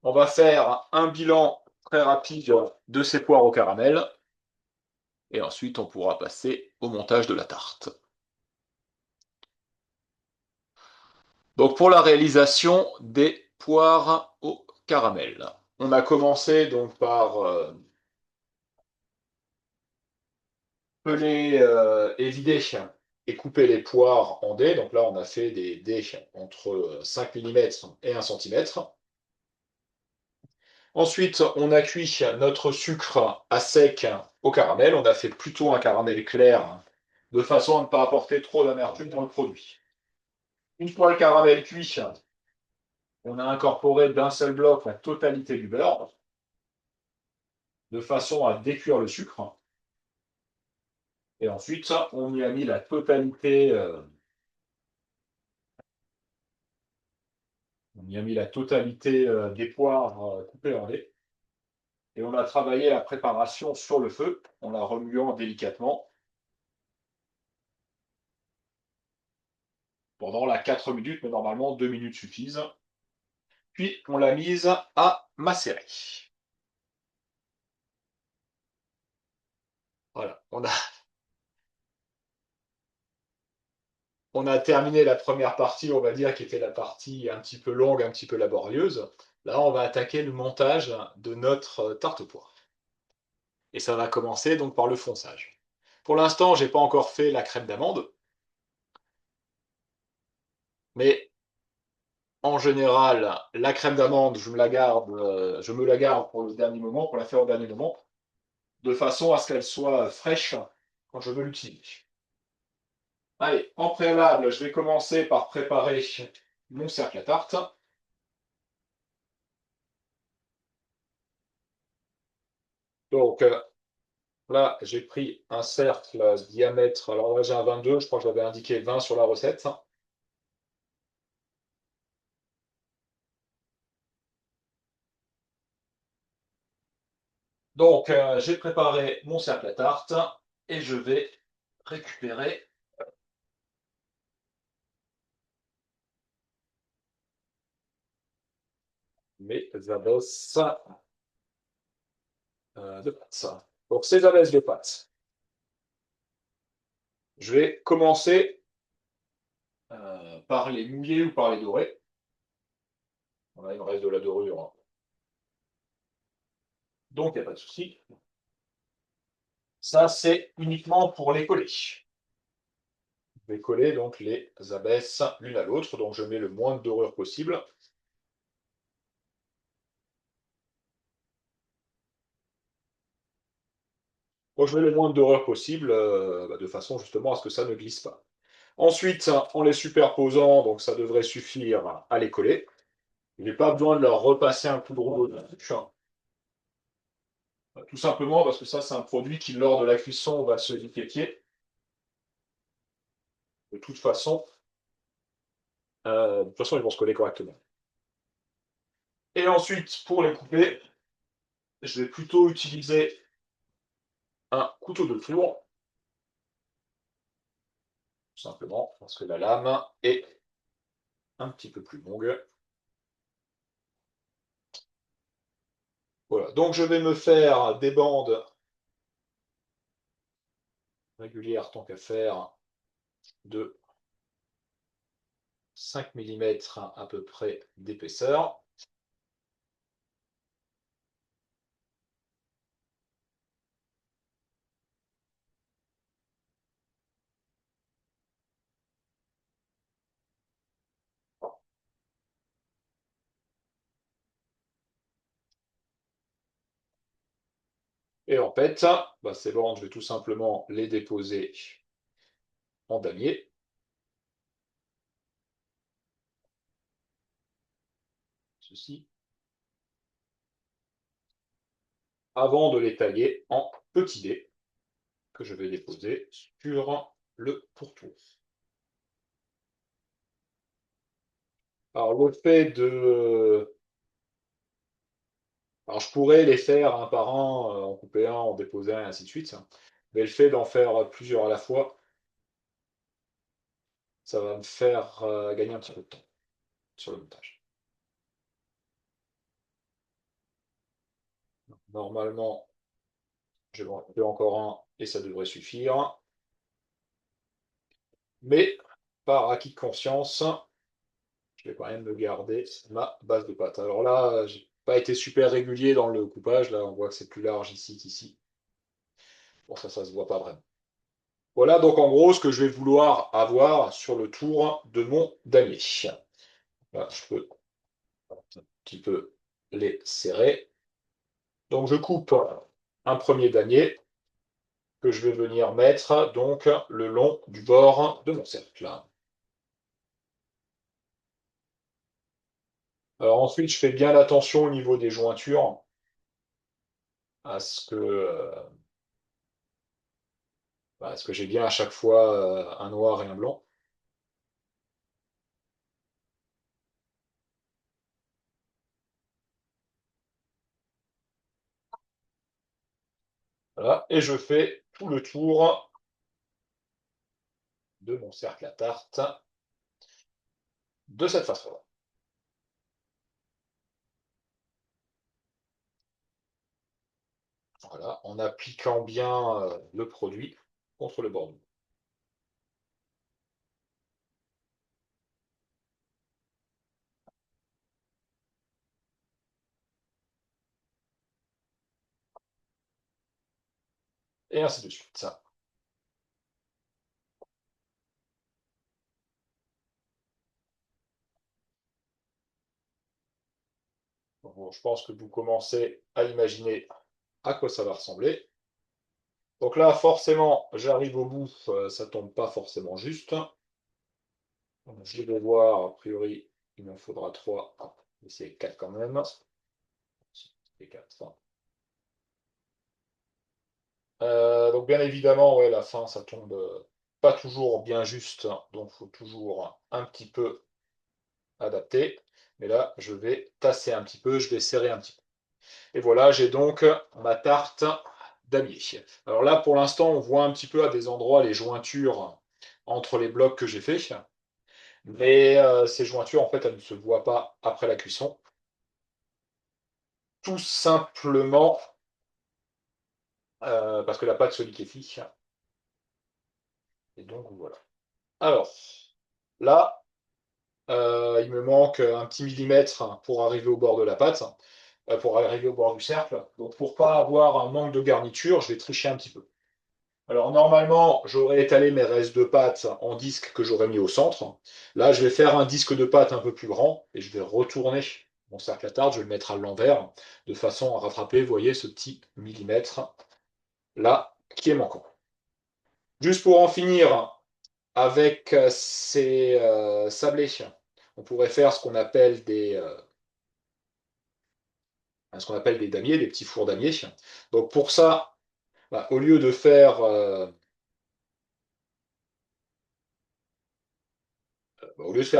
On va faire un bilan très rapide de ces poires au caramel. Et ensuite, on pourra passer au montage de la tarte. Donc pour la réalisation des poires au caramel. On a commencé donc par peler et vider et couper les poires en dés. Donc là, on a fait des dés entre 5 mm et 1 cm. Ensuite, on a cuit notre sucre à sec au caramel. On a fait plutôt un caramel clair de façon à ne pas apporter trop d'amertume dans le produit. Une fois le caramel cuit, on a incorporé d'un seul bloc la totalité du beurre de façon à décuire le sucre. Et ensuite, on y a mis la totalité, des poires coupées en dés. Et on a travaillé la préparation sur le feu en la remuant délicatement pendant 4 minutes, mais normalement 2 minutes suffisent. Puis on l'a mise à macérer. Voilà, on a terminé la première partie, on va dire, qui était la partie un petit peu longue, un petit peu laborieuse. Là, on va attaquer le montage de notre tarte aux poires. Et ça va commencer donc par le fonçage. Pour l'instant, je n'ai pas encore fait la crème d'amande, mais En général, la crème d'amande, je me la garde pour le dernier moment, pour la faire au dernier moment, de façon à ce qu'elle soit fraîche quand je veux l'utiliser. Allez, en préalable, je vais commencer par préparer mon cercle à tarte. Donc là, j'ai pris un cercle diamètre, alors là j'ai un 22, je crois que j'avais indiqué 20 sur la recette. Donc j'ai préparé mon cercle à tarte et je vais récupérer mes abaisses de pâtes. Donc ces abaisses de pâtes, je vais commencer par les mouiller ou par les dorer. Voilà, il me reste de la dorure, hein. Donc il n'y a pas de souci. Ça, c'est uniquement pour les coller. Je vais coller donc les abaisses l'une à l'autre, donc je mets le moins de dorure possible. Donc je mets le moins de dorure possible, de façon justement à ce que ça ne glisse pas. Ensuite, en les superposant, donc ça devrait suffire à les coller. Je n'ai pas besoin de leur repasser un coup de rouleau dessus, hein. Tout simplement parce que ça, c'est un produit qui, lors de la cuisson, va se liquéfier. De toute façon, ils vont se coller correctement. Et ensuite, pour les couper, je vais plutôt utiliser un couteau de four, tout simplement, parce que la lame est un petit peu plus longue. Voilà, donc je vais me faire des bandes régulières, tant qu'à faire, de 5 millimètres à peu près d'épaisseur. Et en fait, ces bandes, je vais tout simplement les déposer en damier, ceci, avant de les tailler en petits dés que je vais déposer sur le pourtour. Alors le fait de... Alors je pourrais les faire un par un, en couper un, en déposer un, et ainsi de suite. Mais le fait d'en faire plusieurs à la fois, ça va me faire gagner un petit peu de temps sur le montage. Normalement, je vais en couper encore un et ça devrait suffire. Mais par acquis de conscience, je vais quand même me garder ma base de pâte. Alors là, j'ai pas été super régulier dans le coupage. Là, on voit que c'est plus large ici qu'ici. Bon, ça se voit pas vraiment. Voilà donc en gros ce que je vais vouloir avoir sur le tour de mon damier. Là, je peux un petit peu les serrer. Donc je coupe un premier damier que je vais venir mettre donc le long du bord de mon cercle. Alors ensuite, je fais bien attention au niveau des jointures à ce que j'ai bien à chaque fois un noir et un blanc. Voilà. Et je fais tout le tour de mon cercle à tarte de cette façon-là. Voilà, en appliquant bien le produit contre le bord. Et ainsi de suite. Bon, je pense que vous commencez à imaginer à quoi ça va ressembler. Donc là, forcément, j'arrive au bout, ça tombe pas forcément juste. Donc, je vais voir, a priori, il m'en faudra 3, mais c'est 4 quand même. C'est 4. Donc bien évidemment, ouais, la fin, ça tombe pas toujours bien juste, hein, donc il faut toujours un petit peu adapter. Mais là, je vais tasser un petit peu, je vais serrer un petit peu. Et voilà, j'ai donc ma tarte damier. Alors là, pour l'instant, on voit un petit peu à des endroits les jointures entre les blocs que j'ai fait. Mais ces jointures, en fait, elles ne se voient pas après la cuisson. Tout simplement parce que la pâte se liquéfie. Et donc voilà. Alors, là, il me manque un petit millimètre pour arriver au bord de la pâte, pour arriver au bord du cercle. Donc pour pas avoir un manque de garniture, je vais tricher un petit peu. Alors normalement, j'aurais étalé mes restes de pâte en disque que j'aurais mis au centre. Là, je vais faire un disque de pâte un peu plus grand et je vais retourner mon cercle à tarte, je vais le mettre à l'envers, de façon à rattraper, vous voyez, ce petit millimètre là qui est manquant. Juste pour en finir avec ces sablés, on pourrait faire ce qu'on appelle des damiers, des petits fours damiers. Donc pour ça, bah, au lieu de faire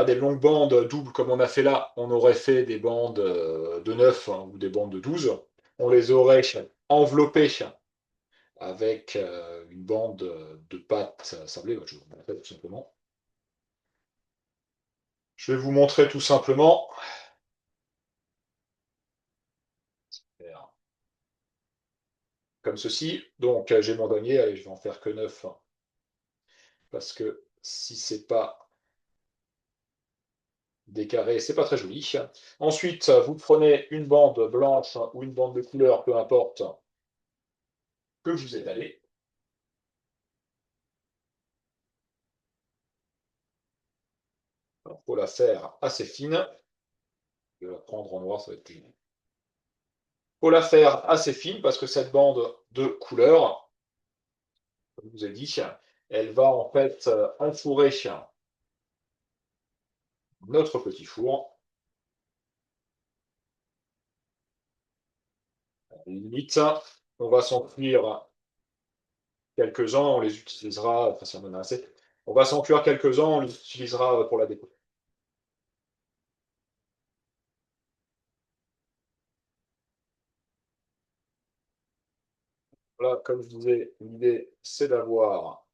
des longues bandes doubles comme on a fait là, on aurait fait des bandes de 9 hein, ou des bandes de 12. On les aurait enveloppées avec une bande de pâte sablée, bah, je vous montrer tout simplement. Je vais vous montrer tout simplement. Comme ceci. Donc j'ai mon damier, allez, je vais en faire que 9 hein, parce que si c'est pas des carrés, c'est pas très joli. Ensuite, vous prenez une bande blanche ou une bande de couleur, peu importe, que je vous ai étalée. Il faut la faire assez fine. Je vais la prendre en noir, ça va être plus. Il faut la faire assez fine parce que cette bande de couleur, comme je vous ai dit, elle va en fait enfourrer notre petit four. Limite, on va s'en cuire quelques-uns, on les utilisera, enfin si on en a assez, on va s'en cuire quelques-uns, on les utilisera pour la déco. Voilà, comme je disais, l'idée c'est d'avoir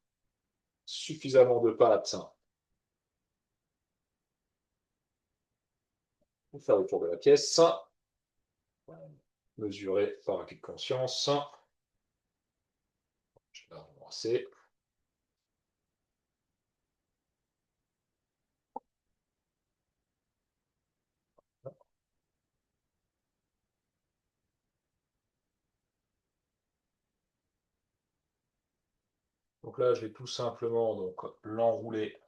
suffisamment de pâte pour faire le tour de la pièce. Mesurer par acquis de conscience. Je vais la ramasser. Donc là, je vais tout simplement donc l'enrouler.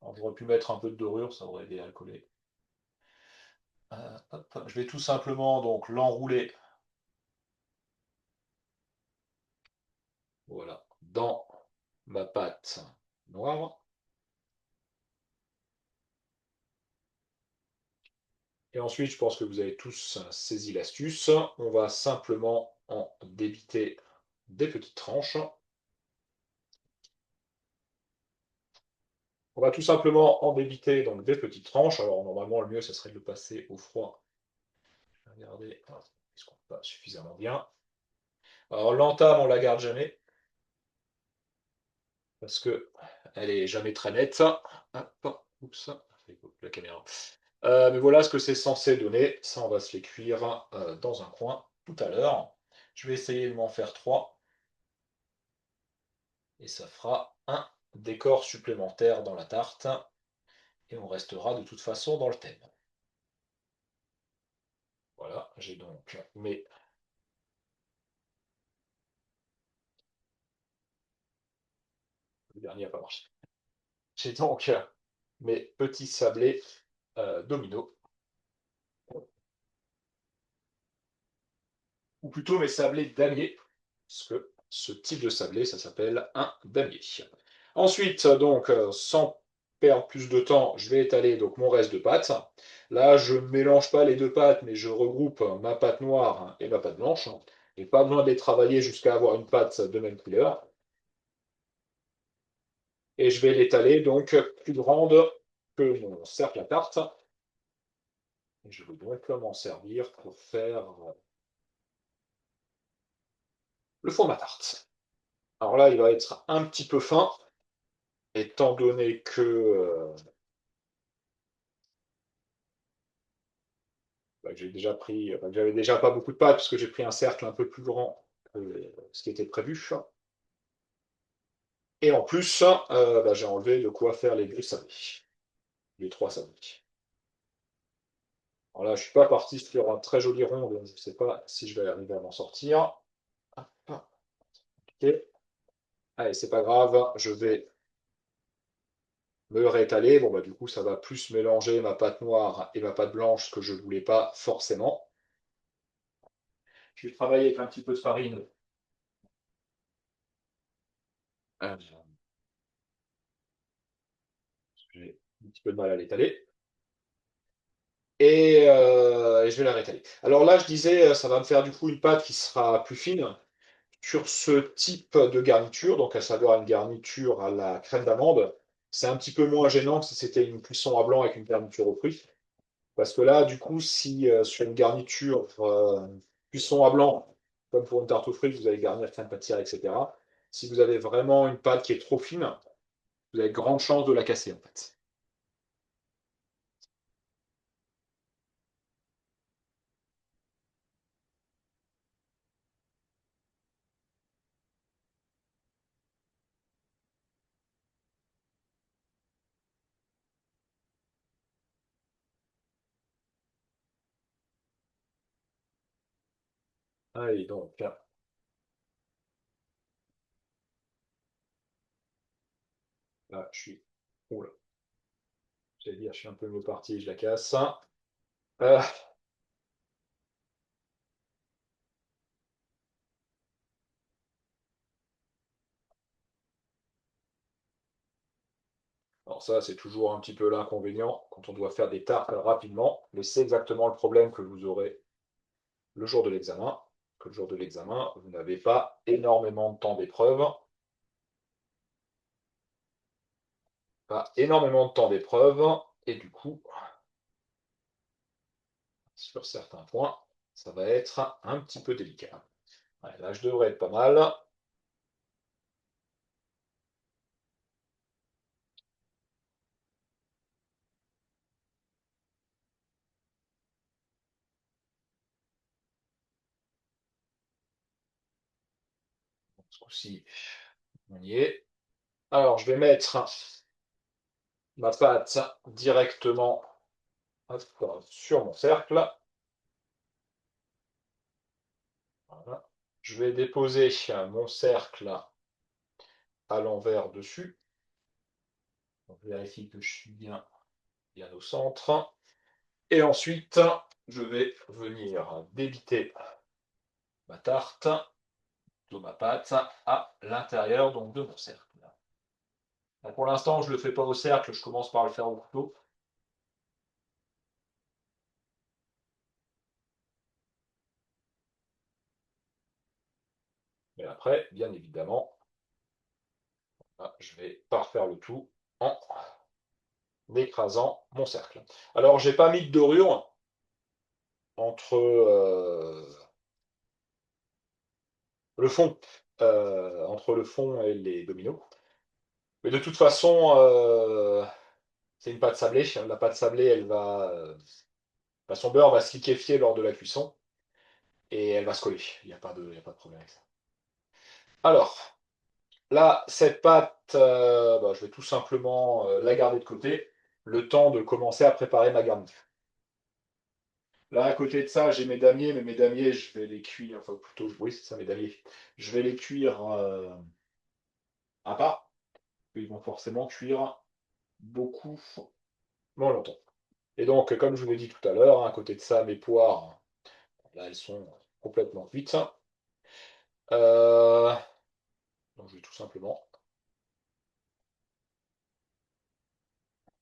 Alors, j'aurais pu mettre un peu de dorure, ça aurait aidé à le coller. Hop, je vais tout simplement donc l'enrouler, voilà, dans ma pâte noire. Et ensuite, je pense que vous avez tous saisi l'astuce. On va simplement en débiter des petites tranches. On va tout simplement en débiter donc des petites tranches. Alors normalement, le mieux, ce serait de le passer au froid. Regardez, est-ce qu'on passe suffisamment bien. Alors l'entame, on la garde jamais parce que elle est jamais très nette. Hop, oups, la caméra. Mais voilà ce que c'est censé donner. Ça, on va se les cuire dans un coin tout à l'heure. Je vais essayer de m'en faire 3. Et ça fera un décor supplémentaire dans la tarte. Et on restera de toute façon dans le thème. Voilà, j'ai donc mes... Le dernier n'a pas marché. J'ai donc mes petits sablés domino. ou plutôt mes sablés damiers, parce que ce type de sablé, ça s'appelle un damier. Ensuite, donc, sans perdre plus de temps, je vais étaler donc mon reste de pâte. Là, je ne mélange pas les deux pâtes, mais je regroupe ma pâte noire et ma pâte blanche. Et pas besoin de les travailler jusqu'à avoir une pâte de même couleur. Et je vais l'étaler donc plus grande que mon cercle à tarte. Et je vais donc m'en servir pour faire le fond de ma tarte. Alors là, il va être un petit peu fin, étant donné que bah, que j'avais déjà pas beaucoup de pâte, puisque j'ai pris un cercle un peu plus grand que ce qui était prévu. Et en plus, bah, j'ai enlevé de quoi faire les deux sablés, les trois sablés. Alors là, je suis pas parti sur un très joli rond, donc je ne sais pas si je vais arriver à m'en sortir. Hop, ok. Allez, c'est pas grave, je vais me réétaler. Bon, bah, du coup, ça va plus mélanger ma pâte noire et ma pâte blanche, ce que je ne voulais pas forcément. Je vais travailler avec un petit peu de farine. Euh, J'ai un petit peu de mal à l'étaler. Et je vais la réétaler. Alors là, je disais, ça va me faire du coup une pâte qui sera plus fine sur ce type de garniture, donc à savoir une garniture à la crème d'amande. C'est un petit peu moins gênant que si c'était une cuisson à blanc avec une garniture aux fruits. Parce que là, du coup, si sur une garniture cuisson à blanc, comme pour une tarte aux fruits, vous allez garnir crème pâtissière, etc. Si vous avez vraiment une pâte qui est trop fine, vous avez grande chance de la casser en fait. Allez, donc, là, je suis. Oula, j'allais dire, je suis un peu mieux parti, je la casse. Euh, alors ça, c'est toujours un petit peu l'inconvénient quand on doit faire des tartes rapidement, mais c'est exactement le problème que vous aurez le jour de l'examen. Que le jour de l'examen, vous n'avez pas énormément de temps d'épreuve. Pas énormément de temps d'épreuve, et du coup, sur certains points, ça va être un petit peu délicat. Ouais, là, je devrais être pas mal. Ce coup-ci, on y est. Alors, je vais mettre ma pâte directement sur mon cercle. Voilà. Je vais déposer mon cercle à l'envers dessus. Donc, je vérifie que je suis bien au centre. Et ensuite, je vais venir débiter ma tarte de ma pâte à l'intérieur donc de mon cercle. Donc, pour l'instant, je ne le fais pas au cercle, je commence par le faire au couteau. Mais après, bien évidemment, je vais parfaire le tout en écrasant mon cercle. Alors, j'ai pas mis de dorure entre entre le fond et les dominos. Mais de toute façon, c'est une pâte sablée. La pâte sablée, son beurre va se liquéfier lors de la cuisson et elle va se coller. Il y a pas de problème avec ça. Alors, là, cette pâte, bah, je vais tout simplement la garder de côté, le temps de commencer à préparer ma garniture. Là, à côté de ça, j'ai mes damiers, mais mes damiers, je vais les cuire, enfin plutôt, oui, c'est ça, mes damiers. Je vais les cuire à part. Ils vont forcément cuire beaucoup moins longtemps. Et donc, comme je vous l'ai dit tout à l'heure, hein, à côté de ça, mes poires, là, elles sont complètement cuite. Euh, donc je vais tout simplement,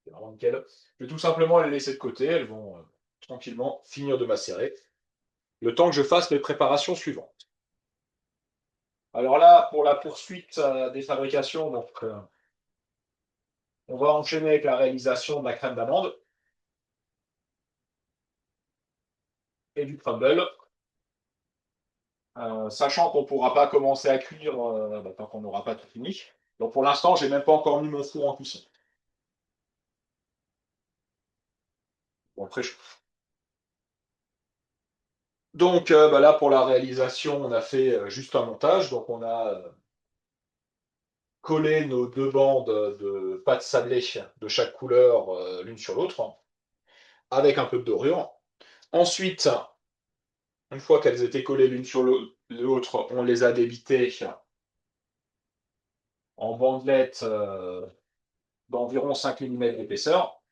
c'est vraiment nickel. Je vais tout simplement les laisser de côté. Elles vont tranquillement finir de macérer. Le temps que je fasse mes préparations suivantes. Alors là, pour la poursuite des fabrications, donc, on va enchaîner avec la réalisation de la crème d'amande et du crumble. Sachant qu'on ne pourra pas commencer à cuire tant qu'on n'aura pas tout fini. Donc pour l'instant, j'ai même pas encore mis mon four en cuisson. Bon, après, donc là, pour la réalisation, on a fait juste un montage. Donc on a collé nos deux bandes de pâte sablée de chaque couleur l'une sur l'autre, avec un peu de dorure. Ensuite, une fois qu'elles étaient collées l'une sur l'autre, on les a débitées en bandelettes d'environ 5 mm d'épaisseur.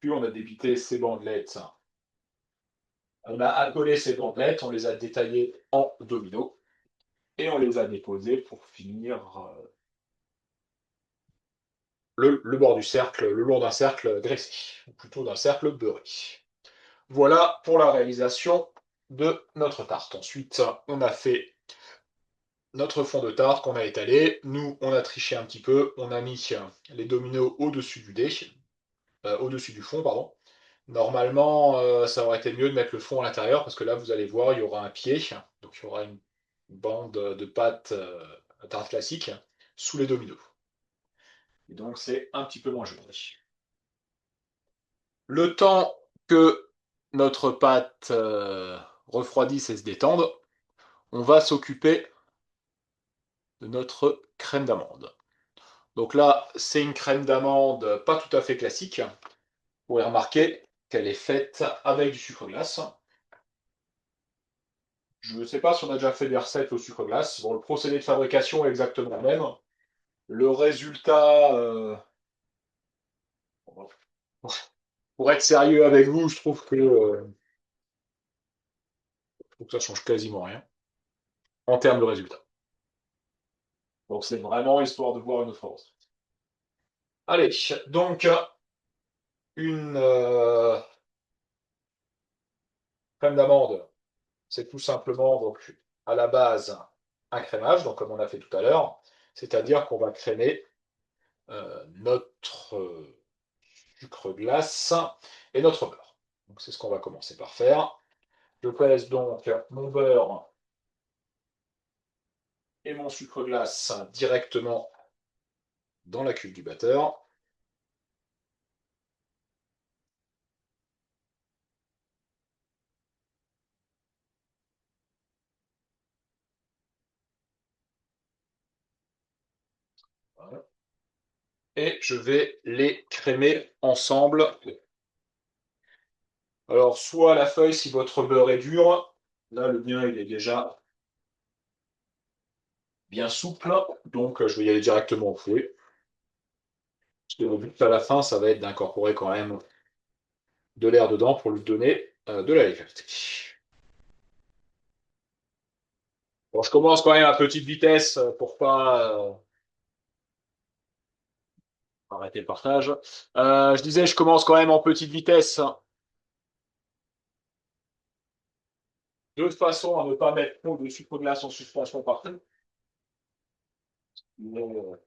Puis on a débité ces bandelettes. On a accolé ces bandelettes, on les a détaillées en dominos et on les a déposées pour finir le bord du cercle, le long d'un cercle graissé, ou plutôt d'un cercle beurré. Voilà pour la réalisation de notre tarte. Ensuite, on a fait notre fond de tarte qu'on a étalé. Nous, on a triché un petit peu. On a mis les dominos au-dessus du dé, au-dessus du fond, pardon. Normalement, ça aurait été mieux de mettre le fond à l'intérieur parce que là, vous allez voir, il y aura un pied, donc il y aura une bande de pâte à tarte classique sous les dominos. Et donc, c'est un petit peu moins joli. Le temps que notre pâte refroidisse et se détende, on va s'occuper de notre crème d'amande. Donc là, c'est une crème d'amande pas tout à fait classique. Vous pourrez remarquer qu'elle est faite avec du sucre glace. Je ne sais pas si on a déjà fait des recettes au sucre glace. Bon, le procédé de fabrication est exactement le même. Le résultat, pour être sérieux avec vous, je trouve que ça change quasiment rien en termes de résultat. Donc c'est vraiment histoire de voir une autre recette. Allez, donc une crème d'amande, c'est tout simplement donc à la base un crémage, donc comme on a fait tout à l'heure, c'est-à-dire qu'on va crémer notre sucre glace et notre beurre. Donc c'est ce qu'on va commencer par faire. Je pèse donc mon beurre et mon sucre glace directement dans la cuve du batteur. Voilà. Et je vais les crémer ensemble. Alors, soit à la feuille si votre beurre est dur. Là, le mien, il est déjà bien souple. Donc, je vais y aller directement au fouet. Parce que le but à la fin, ça va être d'incorporer quand même de l'air dedans pour lui donner de la légèreté. Bon, je commence quand même à petite vitesse pour pas arrêter le partage. Je disais, je commence quand même en petite vitesse de façon à ne pas mettre trop de sucre glace en suspension partout. Il est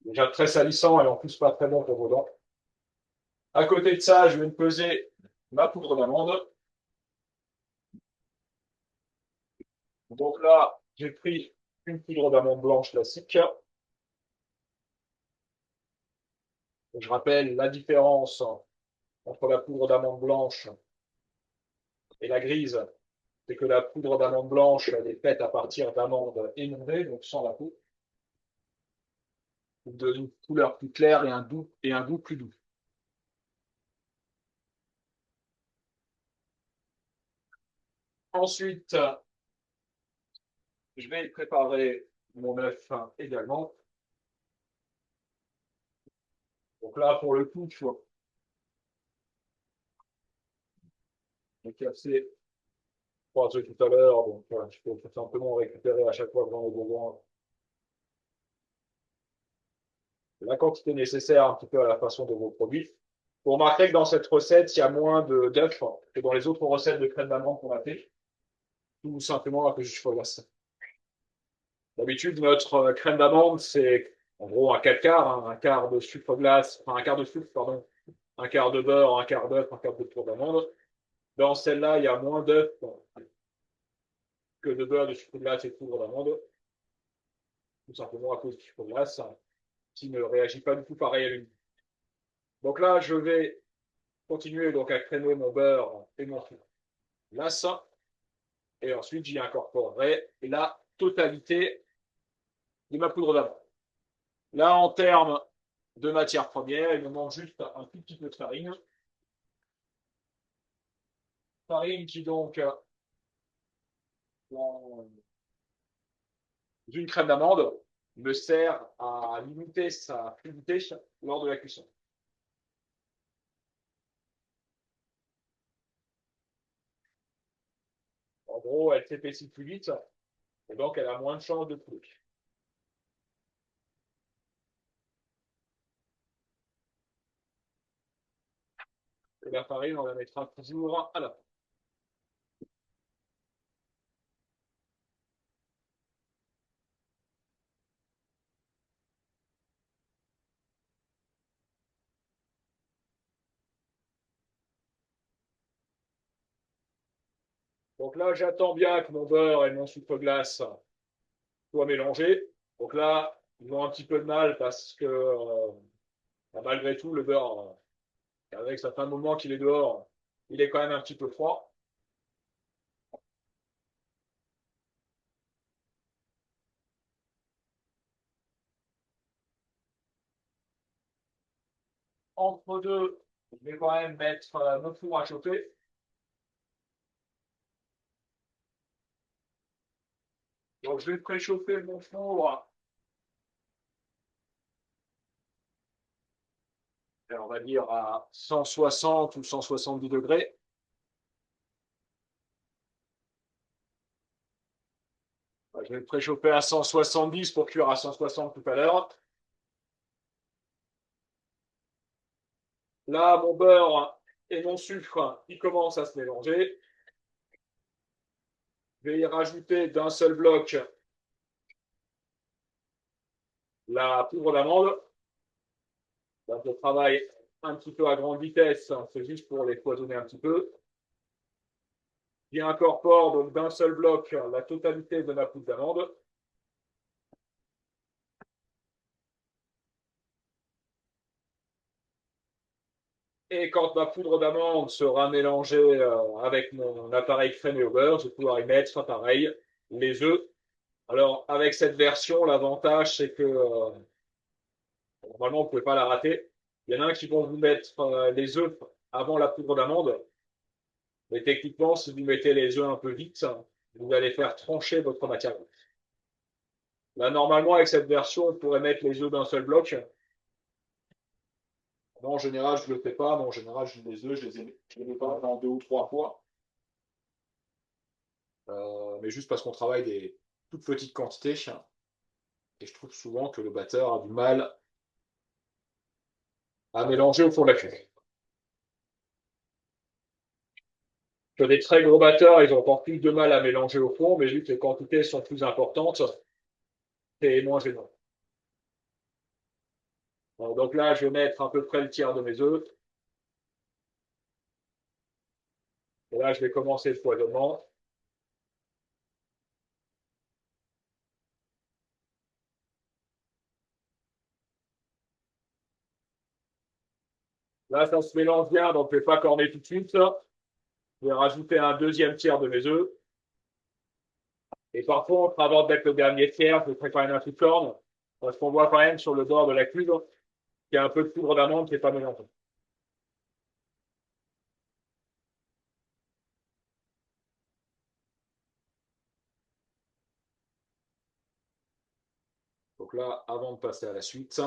déjà très salissant et en plus pas très bon pour vos dents. À côté de ça, je vais me peser ma poudre d'amande. Donc là, j'ai pris une poudre d'amande blanche classique. Je rappelle la différence entre la poudre d'amande blanche et la grise, c'est que la poudre d'amande blanche, elle est faite à partir d'amandes émondées, donc sans la peau, d'une couleur plus claire et un goût plus doux. Ensuite, je vais préparer mon œuf également. Donc là, pour le coup, Donc, cassé 3 œufs tout à l'heure. Donc, voilà, je peux tout simplement récupérer à chaque fois que j'en ai besoin la quantité nécessaire un petit peu à la façon de vos produits. Vous remarquerez que dans cette recette, il y a moins d'œufs que dans les autres recettes de crème d'amande qu'on a fait, tout simplement à cause du choix glace. D'habitude, notre crème d'amande, c'est en gros un 4 quarts, hein, un quart de sucre glace, enfin un quart de sucre, pardon, un quart de beurre, un quart d'œuf, un quart de poudre d'amande. Dans celle-là, il y a moins d'œufs que de beurre, de sucre glace et de poudre d'amande, tout simplement à cause du sucre glace, hein, qui ne réagit pas du tout pareil à l'huile. Donc là, je vais continuer donc à crémer mon beurre et mon sucre glace, et ensuite j'y incorporerai la totalité de ma poudre d'amande. Là, en termes de matière première, il me manque juste un tout petit peu de farine. Farine qui donc, dans une crème d'amande, me sert à limiter sa fluidité lors de la cuisson. En gros, elle s'épaissit plus vite et donc elle a moins de chances de couler. Et la farine, on la mettra toujours à la fin. Donc là, j'attends bien que mon beurre et mon sucre glace soient mélangés. Donc là, ils ont un petit peu de mal parce que malgré tout, le beurre, avec ça fait un moment qu'il est dehors, il est quand même un petit peu froid. Entre deux, je vais quand même mettre mon four à chauffer. Donc je vais préchauffer mon four, on va dire à 160 ou 170 degrés. Je vais le préchauffer à 170 pour cuire à 160 tout à l'heure. Là, mon beurre et mon sucre, ils commencent à se mélanger. Je vais y rajouter d'un seul bloc la poudre d'amande. Je travaille un petit peu à grande vitesse, c'est juste pour les foisonner un petit peu. J'y incorpore donc d'un seul bloc la totalité de ma poudre d'amande. Et quand ma poudre d'amande sera mélangée avec mon appareil crémé au beurre, je vais pouvoir y mettre, pareil, les œufs. Alors, avec cette version, l'avantage, c'est que normalement, vous ne pouvez pas la rater. Il y en a un qui vont vous mettre les œufs avant la poudre d'amande. Mais techniquement, si vous mettez les œufs un peu vite, vous allez faire trancher votre matière. Là, normalement, avec cette version, on pourrait mettre les œufs d'un seul bloc. Moi, en général, je ne le fais pas. Mais en général, je les œufs, je les mets pas en 2 ou 3 fois. Mais juste parce qu'on travaille des toutes petites quantités. Et je trouve souvent que le batteur a du mal à mélanger au fond de la cuve. Que des très gros batteurs, ils ont encore plus de mal à mélanger au fond, mais vu que les quantités sont plus importantes, c'est moins gênant. Donc là, je vais mettre à peu près le tiers de mes œufs. Et là, je vais commencer le foisonnement. Là, ça se mélange bien, donc je ne vais pas corner tout de suite. Je vais rajouter un deuxième tiers de mes œufs. Et par contre, avant de mettre le dernier tiers, je vais préparer un petit corne, parce qu'on voit quand même sur le bord de la cuve qu'il y a un peu de poudre d'amande qui n'est pas mélangée. Donc là, avant de passer à la suite,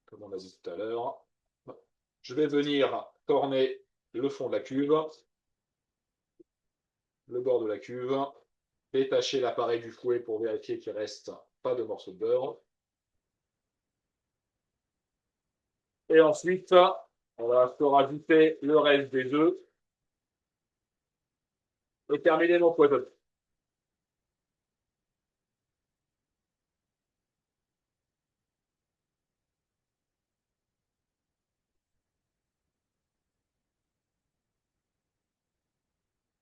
comme on a dit tout à l'heure, je vais venir corner le fond de la cuve. le bord de la cuve, détacher l'appareil du fouet pour vérifier qu'il ne reste pas de morceaux de beurre. Et ensuite, on va se rajouter le reste des œufs et terminer mon poison.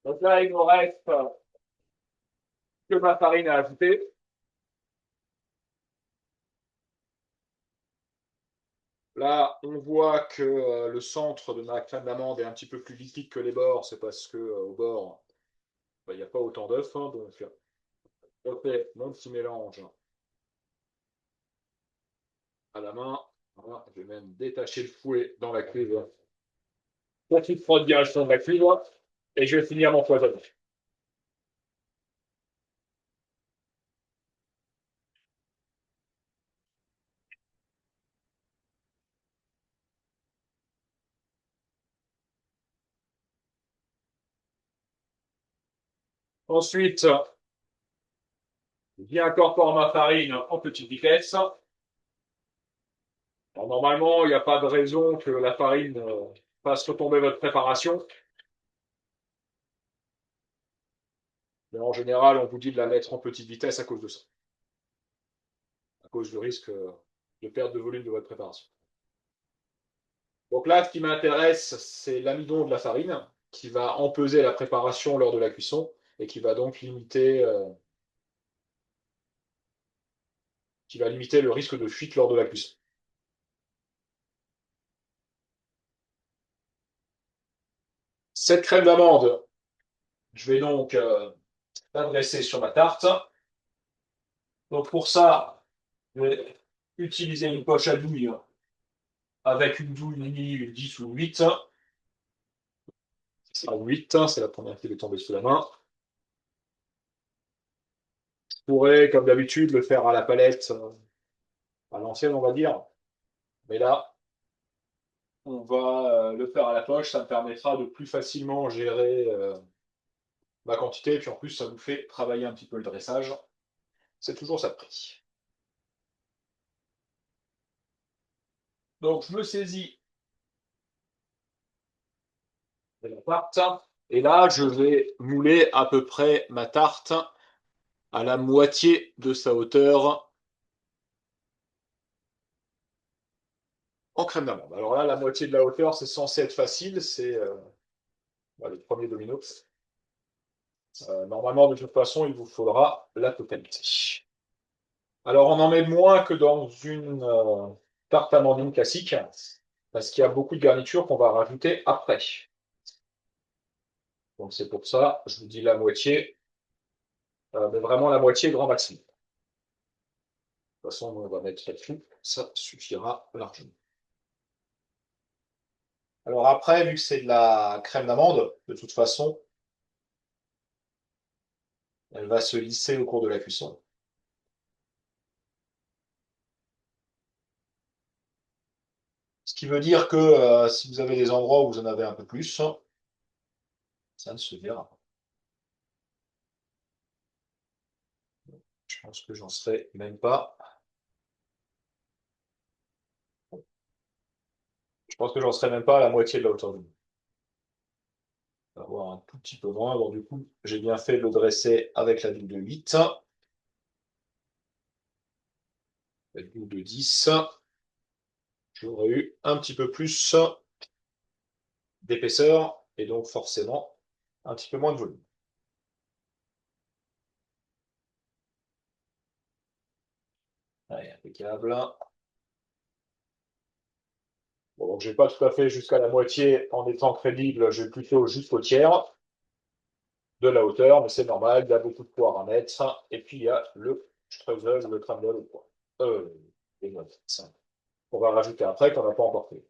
Donc là, il me reste que ma farine à ajouter. Là, on voit que le centre de ma crème d'amande est un petit peu plus liquide que les bords. C'est parce que au bord, il n'y a pas autant d'œufs. Hein, donc, je fais mon petit mélange à la main. Voilà, je vais même détacher le fouet dans la cuve pour qu'il frotte direction de la cuve. Et je vais finir mon poison. Ensuite, j'incorpore ma farine en petite vitesse. Alors, normalement, il n'y a pas de raison que la farine fasse retomber votre préparation. Mais en général, on vous dit de la mettre en petite vitesse à cause de ça, à cause du risque de perte de volume de votre préparation. Donc là, ce qui m'intéresse, c'est l'amidon de la farine qui va empeser la préparation lors de la cuisson et qui va limiter le risque de fuite lors de la cuisson. Cette crème d'amande, je vais donc la dresser sur ma tarte. Donc pour ça, je vais utiliser une poche à douille avec une douille, une 10 ou 8. À 8, c'est la première qui est tombée sous la main. Je pourrais, comme d'habitude, le faire à la palette, à l'ancienne, on va dire. Mais là, on va le faire à la poche. Ça me permettra de plus facilement gérer ma quantité. Et puis en plus, ça vous fait travailler un petit peu le dressage. C'est toujours ça de prix. Donc, je me saisis de la tarte. Et là, je vais mouler à peu près ma tarte à la moitié de sa hauteur en crème d'amande. Alors là, la moitié de la hauteur, c'est censé être facile. C'est le premier domino. Normalement, de toute façon, il vous faudra la totalité. Alors, on en met moins que dans une tarte amandine classique, parce qu'il y a beaucoup de garnitures qu'on va rajouter après. Donc, c'est pour ça, je vous dis la moitié, mais vraiment la moitié grand maximum. De toute façon, on va mettre là-dessus, ça suffira largement. Alors après, vu que c'est de la crème d'amande, de toute façon, elle va se lisser au cours de la cuisson. Ce qui veut dire que si vous avez des endroits où vous en avez un peu plus, ça ne se verra pas. Je pense que j'en serai même pas. Je pense que j'en serai même pas à la moitié de la hauteur du mur. On va voir un tout petit peu moins. Bon, du coup, j'ai bien fait de le dresser avec la double de 8. La double de 10. J'aurais eu un petit peu plus d'épaisseur et donc forcément un petit peu moins de volume. Allez, impeccable. Bon, donc j'ai pas tout à fait jusqu'à la moitié en étant crédible, j'ai plutôt jusqu'au tiers de la hauteur, mais c'est normal, il y a beaucoup de poires à mettre. Et puis il y a le streusel, le crumble au poire. Les noix. On va rajouter après qu'on n'a pas encore fait.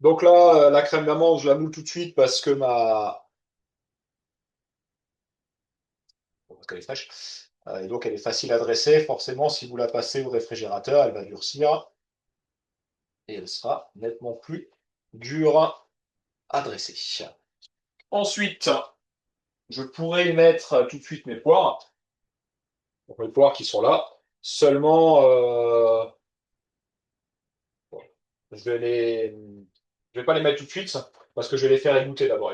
Donc là, la crème d'amande, je la moule tout de suite parce qu'elle est fraîche. Et donc elle est facile à dresser. Forcément, si vous la passez au réfrigérateur, elle va durcir et elle sera nettement plus dure à dresser. Ensuite, je pourrais y mettre tout de suite mes poires. Donc, mes poires qui sont là. Seulement, je vais je vais pas les mettre tout de suite parce que je vais les faire égoutter d'abord.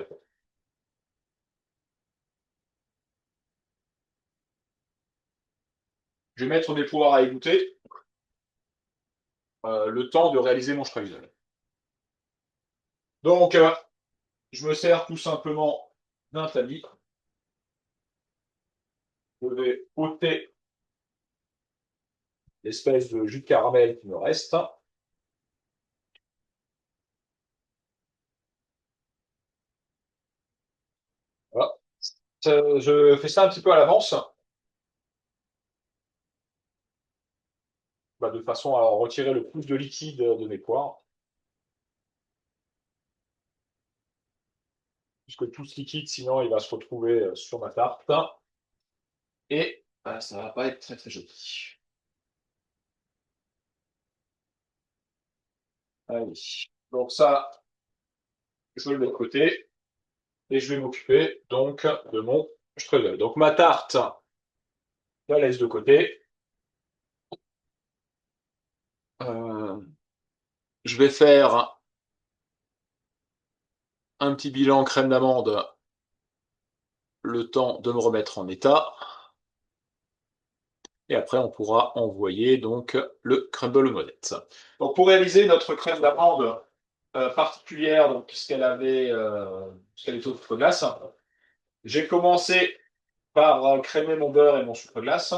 Je vais mettre mes poires à égoutter le temps de réaliser mon streusel. Donc, je me sers tout simplement d'un tamis. Je vais ôter l'espèce de jus de caramel qui me reste. Voilà. Je fais ça un petit peu à l'avance, bah, de façon à retirer le plus de liquide de mes poires, puisque tout ce liquide, sinon, il va se retrouver sur ma tarte. Et bah, ça va pas être très très joli. Allez. Donc ça, je le mets de côté et je vais m'occuper donc de mon strudel. Donc ma tarte, je la laisse de côté. Euh, je vais faire un petit bilan crème d'amande, le temps de me remettre en état. Et après, on pourra envoyer donc le crumble aux noisettes. Donc pour réaliser notre crème d'amande particulière, donc puisqu'elle est au sucre glace, j'ai commencé par crémer mon beurre et mon sucre glace.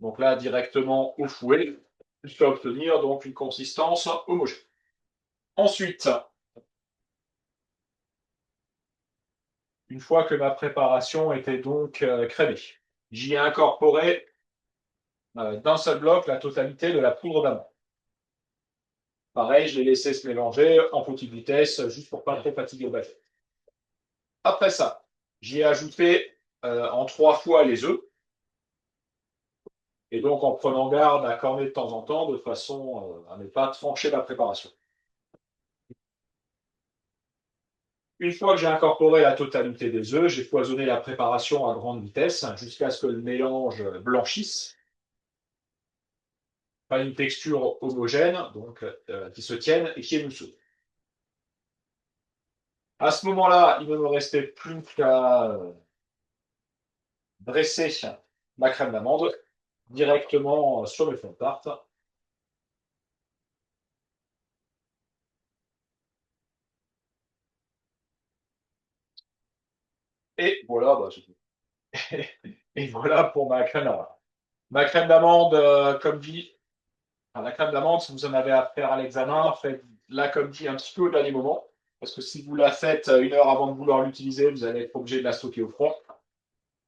Donc là, directement au fouet, jusqu'à obtenir donc une consistance homogène. Ensuite, une fois que ma préparation était donc crémée, j'y ai incorporé d'un seul bloc la totalité de la poudre d'amande. Pareil, je l'ai laissé se mélanger en petite vitesse, juste pour pas trop fatiguer le bâton. Après ça, j'y ai ajouté en 3 fois les œufs, et donc en prenant garde à corner de temps en temps, de façon à ne pas trancher la préparation. Une fois que j'ai incorporé la totalité des œufs, j'ai foisonné la préparation à grande vitesse jusqu'à ce que le mélange blanchisse, pas une texture homogène, donc qui se tienne et qui est mousseux. À ce moment-là, il ne me restait plus qu'à dresser ma crème d'amande directement sur mes fonds de tarte. Et voilà, et voilà pour ma crème d'amande. Ma crème d'amande, comme dit, enfin, la crème d'amande, si vous en avez à faire à l'examen, faites-la comme dit un petit peu au dernier moment. Parce que si vous la faites 1 heure avant de vouloir l'utiliser, vous allez être obligé de la stocker au froid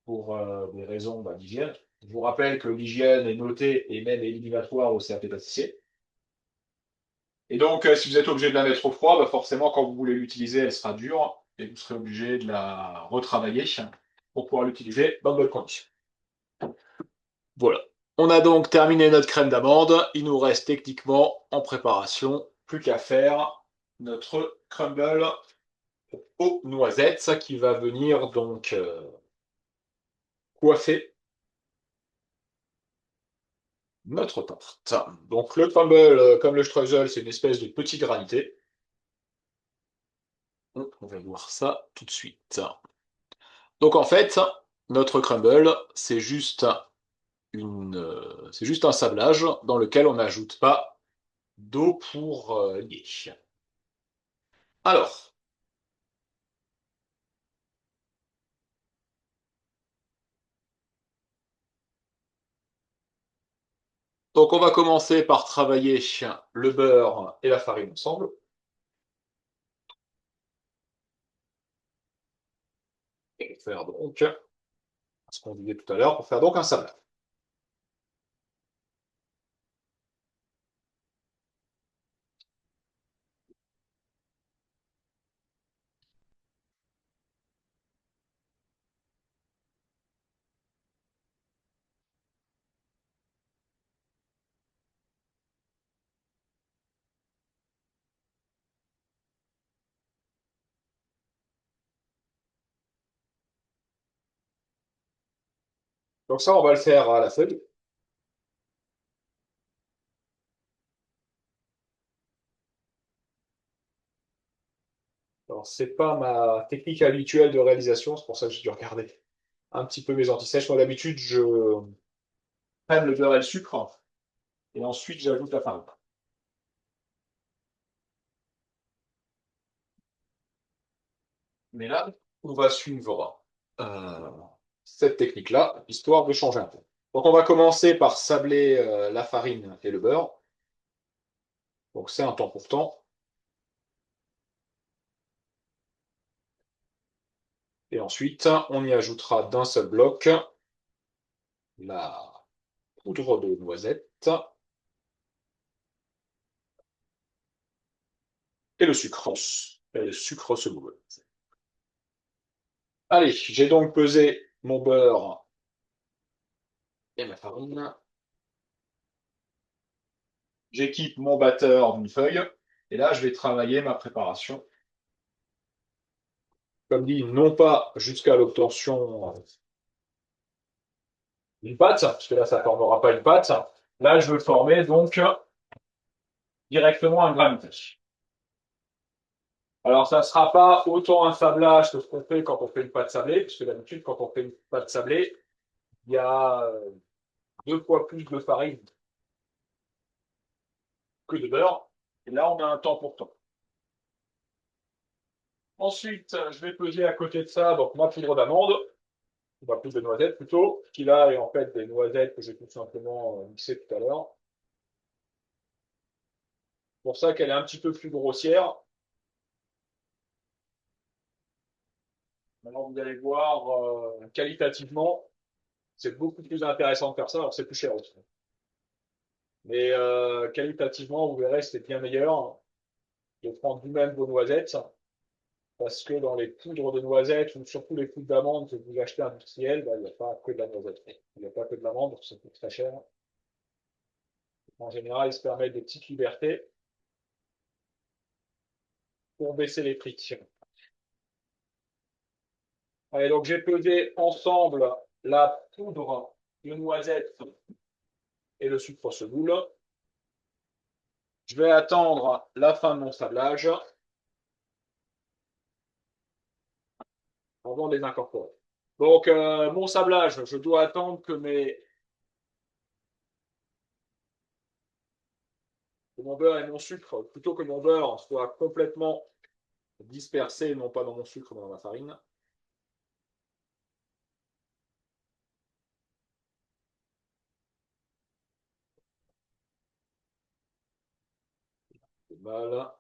pour des raisons d'hygiène. Je vous rappelle que l'hygiène est notée et même éliminatoire au CAP pâtissier. Et donc, si vous êtes obligé de la mettre au froid, bah forcément, quand vous voulez l'utiliser, elle sera dure et vous serez obligé de la retravailler pour pouvoir l'utiliser dans de bonnes conditions. Voilà. On a donc terminé notre crème d'amande. Il nous reste techniquement en préparation plus qu'à faire notre crumble aux noisettes, ça qui va venir donc coiffer notre tarte. Donc le crumble, comme le streusel, c'est une espèce de petit granité. On va voir ça tout de suite. Donc en fait, notre crumble, c'est juste un sablage dans lequel on n'ajoute pas d'eau pour lier. Alors, donc on va commencer par travailler le beurre et la farine ensemble. Et faire donc ce qu'on disait tout à l'heure, pour faire donc un sablage. Donc ça, on va le faire à la feuille. Alors, c'est pas ma technique habituelle de réalisation, c'est pour ça que j'ai dû regarder un petit peu mes antisèches. Moi, d'habitude, je prenne le beurre et le sucre, et ensuite, j'ajoute la farine. Mais là, on va suivre euh, cette technique-là, histoire de changer un peu. Donc, on va commencer par sabler la farine et le beurre. Donc, c'est un temps pour temps. Et ensuite, on y ajoutera d'un seul bloc la poudre de noisette et le sucre. Et le sucre semoule. Allez, j'ai donc pesé mon beurre et ma farine. J'équipe mon batteur d'une feuille. Et là, je vais travailler ma préparation. Comme dit, non pas jusqu'à l'obtention d'une pâte, parce que là, ça ne formera pas une pâte. Là, je veux former donc directement un granité. Alors, ça ne sera pas autant un sablage que ce qu'on fait quand on fait une pâte sablée, puisque d'habitude, quand on fait une pâte sablée, il y a 2 fois plus de farine que de beurre. Et là, on a un temps pour temps. Ensuite, je vais peser à côté de ça donc ma poudre d'amande, ma poudre de noisette plutôt, qui là est en fait des noisettes que j'ai tout simplement mixées tout à l'heure. Pour ça qu'elle est un petit peu plus grossière. Maintenant, vous allez voir, qualitativement, c'est beaucoup plus intéressant de faire ça. Alors, c'est plus cher aussi. Mais qualitativement, vous verrez, c'est bien meilleur de prendre vous-même vos noisettes. Parce que dans les poudres de noisettes, ou surtout les poudres d'amande que vous achetez industrielles, bah, il n'y a pas que de la noisette. Il n'y a pas que de l'amande, ça coûte très cher. En général, ils se permettent des petites libertés pour baisser les prix. Allez, donc j'ai pesé ensemble la poudre de noisette et le sucre semoule. Je vais attendre la fin de mon sablage avant de les incorporer. Donc, mon sablage, je dois attendre que mon beurre et mon sucre, plutôt que mon beurre, soient complètement dispersés, non pas dans mon sucre, mais dans ma farine. Mal.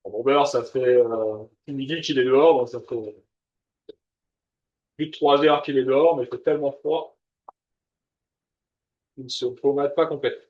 Mon beurre, ça fait midi qu'il est dehors, donc ça fait plus de 3 heures qu'il est dehors, mais il fait tellement froid qu'il ne se pommade pas complètement.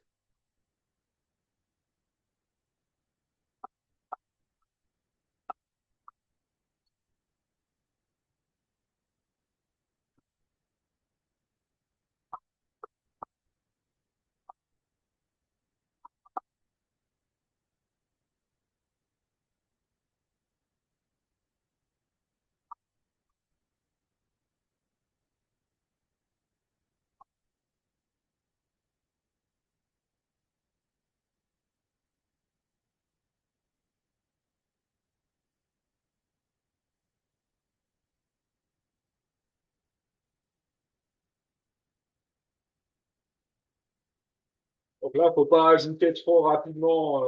Donc là, il ne faut pas ajouter trop rapidement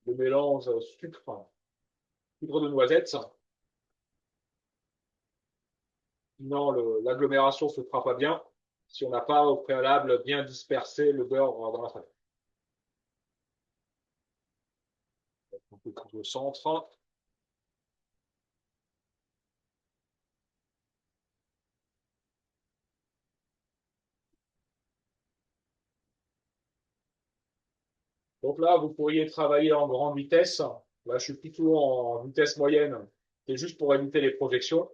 le mélange sucre, poudre de noisette, sinon l'agglomération ne se fera pas bien si on n'a pas au préalable bien dispersé le beurre dans la farine. On peut prendre le centre. Donc là, vous pourriez travailler en grande vitesse. Là, je suis plutôt en vitesse moyenne. C'est juste pour éviter les projections.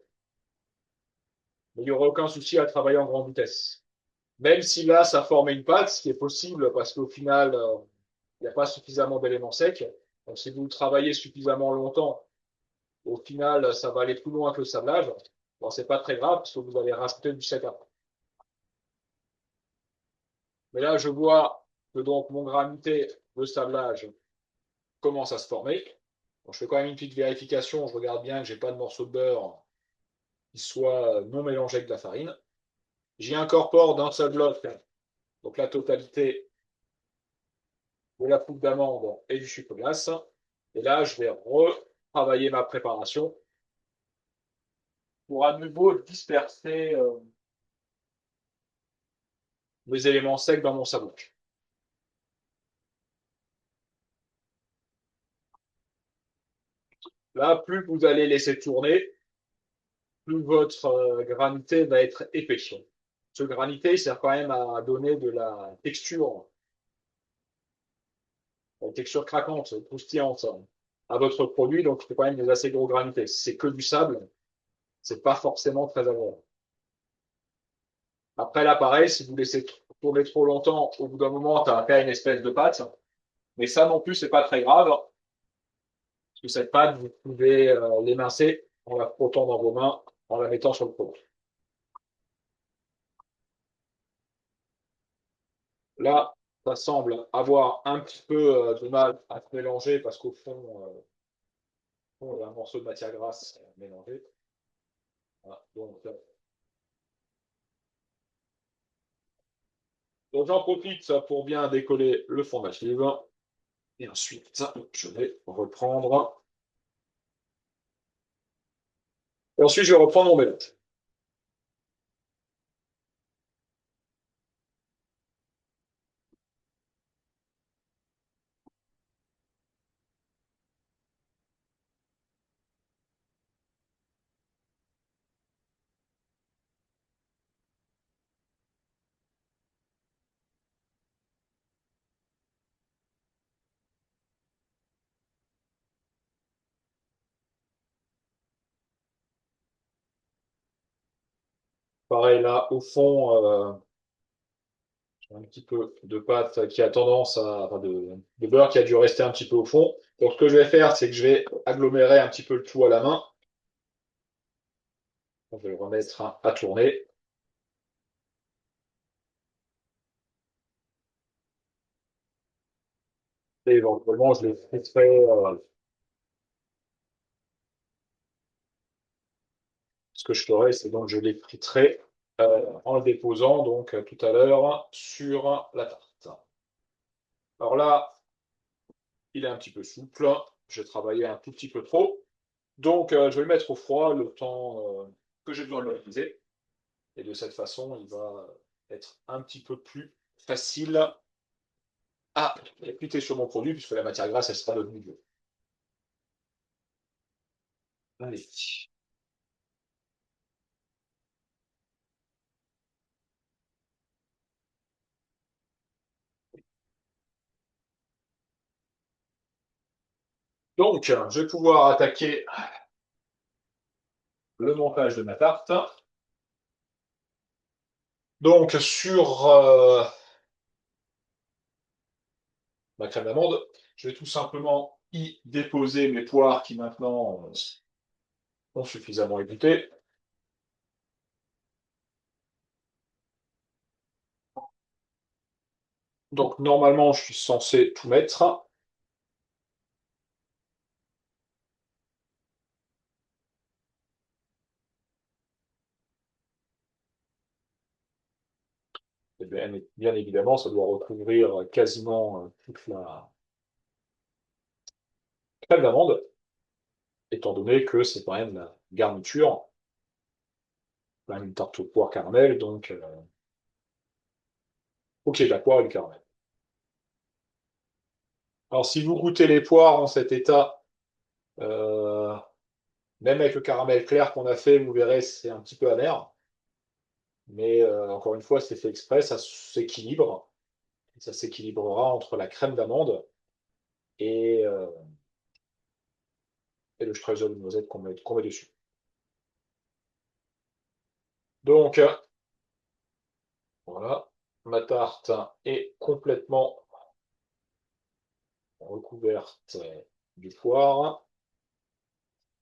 Mais il n'y aura aucun souci à travailler en grande vitesse. Même si là, ça forme une pâte, ce qui est possible parce qu'au final, il n'y a pas suffisamment d'éléments secs. Donc, si vous travaillez suffisamment longtemps, Au final, ça va aller plus loin que le sablage. Bon, c'est pas très grave parce que vous allez rajouter du sec après. Mais là, je vois que donc mon granité de sablage commence à se former. Bon, je fais quand même une petite vérification. Je regarde bien que j'ai pas de morceaux de beurre qui soient non mélangés avec de la farine. J'y incorpore d'un seul bloc donc la totalité de la poudre d'amande et du sucre glace. Et là, je vais retravailler ma préparation pour à nouveau disperser les éléments secs dans mon sablage. Là, plus vous allez laisser tourner, plus votre granité va être épais. Ce granité il sert quand même à donner de la texture craquante, croustillante à votre produit, donc il faut quand même des assez gros granités. Si c'est que du sable, c'est pas forcément très agréable. Après, là, pareil, si vous laissez tourner trop longtemps, au bout d'un moment, tu as une espèce de pâte. Mais ça non plus, c'est pas très grave, parce que cette pâte, vous pouvez l'émincer en la frottant dans vos mains, en la mettant sur le produit. Là, ça semble avoir un petit peu de mal à se mélanger parce qu'au fond, il y a un morceau de matière grasse mélangé. Voilà. Donc j'en profite pour bien décoller le fond d'archive. Et ensuite, je vais reprendre. Et ensuite, je vais reprendre mon mélange. Pareil là, au fond, un petit peu de pâte qui a tendance à, enfin de beurre qui a dû rester un petit peu au fond. Donc ce que je vais faire, c'est que je vais agglomérer un petit peu le tout à la main. Je vais le remettre à tourner. Et éventuellement, je les friterai. Ce que je ferai, c'est donc je les friterai en le déposant donc tout à l'heure sur la tarte. Alors là, il est un petit peu souple. J'ai travaillé un tout petit peu trop. Donc, je vais le mettre au froid le temps que j'ai besoin de l'utiliser. Et de cette façon, il va être un petit peu plus facile à appliquer sur mon produit, puisque la matière grasse, elle sera de milieu. Allez. Donc, je vais pouvoir attaquer le montage de ma tarte. Donc, sur ma crème d'amande, je vais tout simplement y déposer mes poires qui maintenant ont suffisamment égouttées. Donc, normalement, je suis censé tout mettre. Et bien évidemment, ça doit recouvrir quasiment toute la crème d'amande, étant donné que c'est quand même la garniture, quand même une tarte aux poires caramel, donc ok, de la poire et du caramel. Alors, si vous goûtez les poires en cet état, euh, même avec le caramel clair qu'on a fait, vous verrez, c'est un petit peu amer. Mais encore une fois, c'est fait exprès, ça s'équilibre. Ça s'équilibrera entre la crème d'amande et, euh, et le streusel de noisette qu'on met dessus. Donc, voilà, ma tarte est complètement recouverte du poire.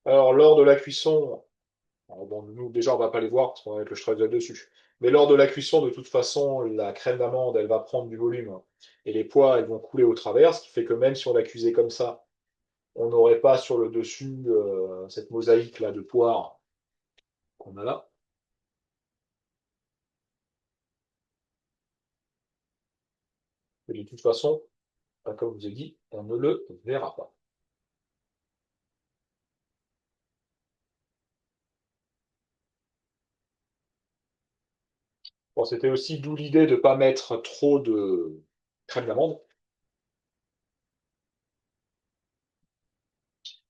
Alors, lors de la cuisson, alors bon, nous, déjà, on va pas les voir parce qu'on va mettre le streusel dessus. Mais lors de la cuisson, de toute façon, la crème d'amande, elle va prendre du volume et les pois, elles vont couler au travers, ce qui fait que même si on la cuisait comme ça, on n'aurait pas sur le dessus cette mosaïque-là de poire qu'on a là. Et de toute façon, comme je vous ai dit, on ne le verra pas. Bon, c'était aussi d'où l'idée de ne pas mettre trop de crème d'amande,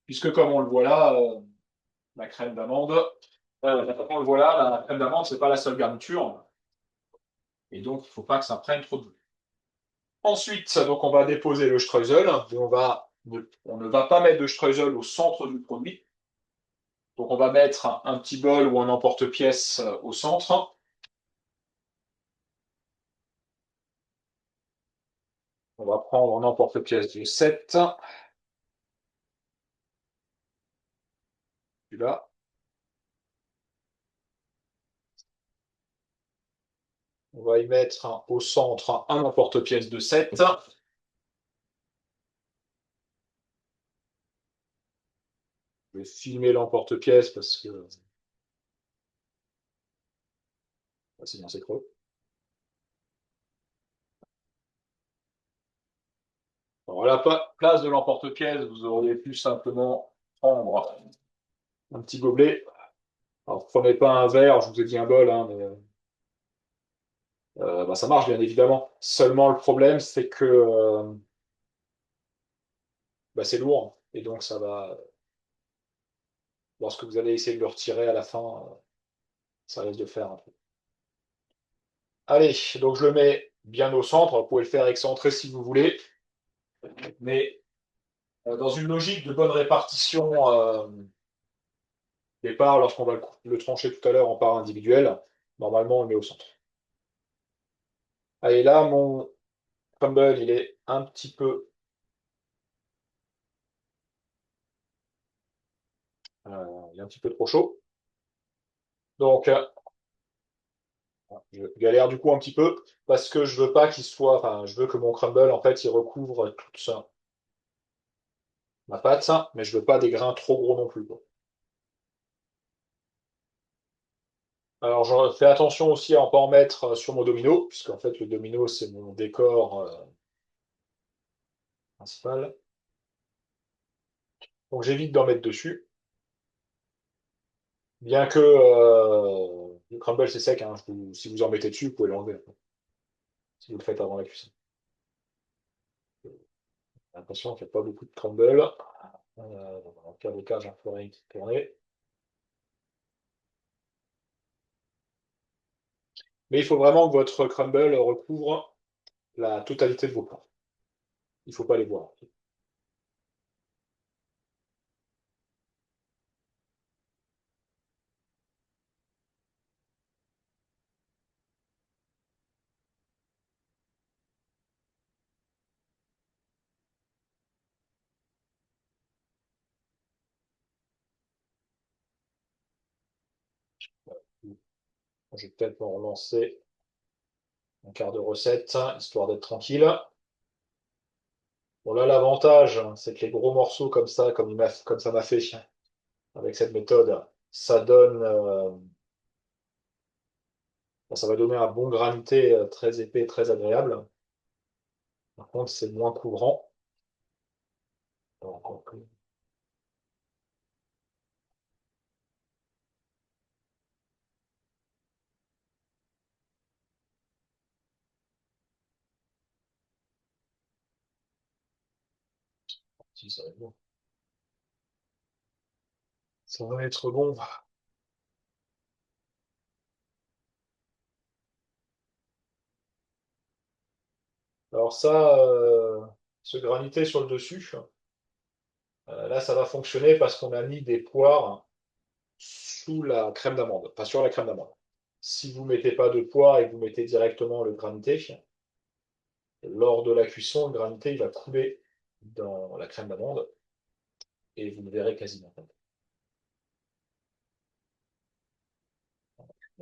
puisque comme on le voit là, la crème d'amande, on le voit là, la crème d'amande, c'est pas la seule garniture, et donc il ne faut pas que ça prenne trop de jus. Ensuite, donc on va déposer le streusel, et on ne va pas mettre de streusel au centre du produit. Donc on va mettre un petit bol ou un emporte-pièce au centre. On va prendre un emporte-pièce de 7, celui-là. On va y mettre au centre un emporte-pièce de 7. Je vais filmer l'emporte-pièce parce que c'est bien, c'est creux. Alors, à la place de l'emporte-pièce, vous auriez pu simplement prendre un petit gobelet. Alors, prenez pas un verre, je vous ai dit un bol, hein, mais bah, ça marche bien évidemment. Seulement, le problème, c'est que bah, c'est lourd. Et donc, lorsque vous allez essayer de le retirer à la fin, ça risque de faire un peu. Allez, donc je le mets bien au centre. Vous pouvez le faire excentrer si vous voulez. Mais dans une logique de bonne répartition des parts, lorsqu'on va le trancher tout à l'heure en parts individuelles, normalement, on le met au centre. Allez, là, mon crumble, il est un petit peu il est un petit peu trop chaud. Donc, je galère du coup un petit peu parce que je veux pas qu'il soit, enfin, je veux que mon crumble, en fait, il recouvre toute ma pâte, mais je veux pas des grains trop gros non plus, quoi. Alors, je fais attention aussi à ne pas en mettre sur mon domino, puisqu'en fait, le domino, c'est mon décor principal. Donc, j'évite d'en mettre dessus. Bien que le crumble, c'est sec, hein, si vous en mettez dessus, vous pouvez l'enlever si vous le faites avant la cuisson. Attention, il n'y a pas beaucoup de crumble. Dans le cas des cas, j'en ferai une petite tournée. Mais il faut vraiment que votre crumble recouvre la totalité de vos plats. Il ne faut pas les voir. Je vais peut-être me relancer un quart de recette, histoire d'être tranquille. Bon, là, l'avantage, c'est que les gros morceaux comme ça, comme ça m'a fait avec cette méthode, ça donne, ça va donner un bon granité très épais, très agréable. Par contre, c'est moins couvrant. Donc, si, ça va être bon. Ça va être bon. Alors ça, ce granité sur le dessus, là, ça va fonctionner parce qu'on a mis des poires sous la crème d'amande, pas sur la crème d'amande. Si vous ne mettez pas de poire et que vous mettez directement le granité, lors de la cuisson, le granité il va couler dans la crème d'amande et vous ne verrez quasiment pas.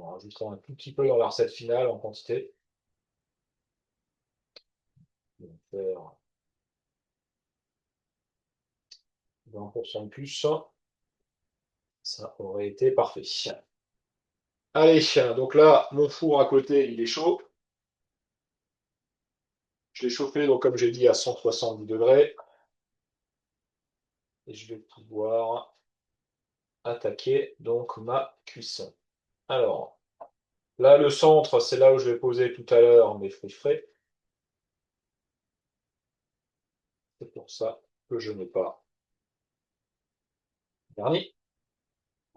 On rajoutera un tout petit peu dans la recette finale en quantité. On va faire 20% de plus. Ça aurait été parfait. Allez, donc là, mon four à côté, il est chaud. Je l'ai chauffé, donc comme j'ai dit, à 170 degrés. Et je vais pouvoir attaquer donc ma cuisson. Alors, là, le centre, c'est là où je vais poser tout à l'heure mes fruits frais. C'est pour ça que je n'ai pas garni.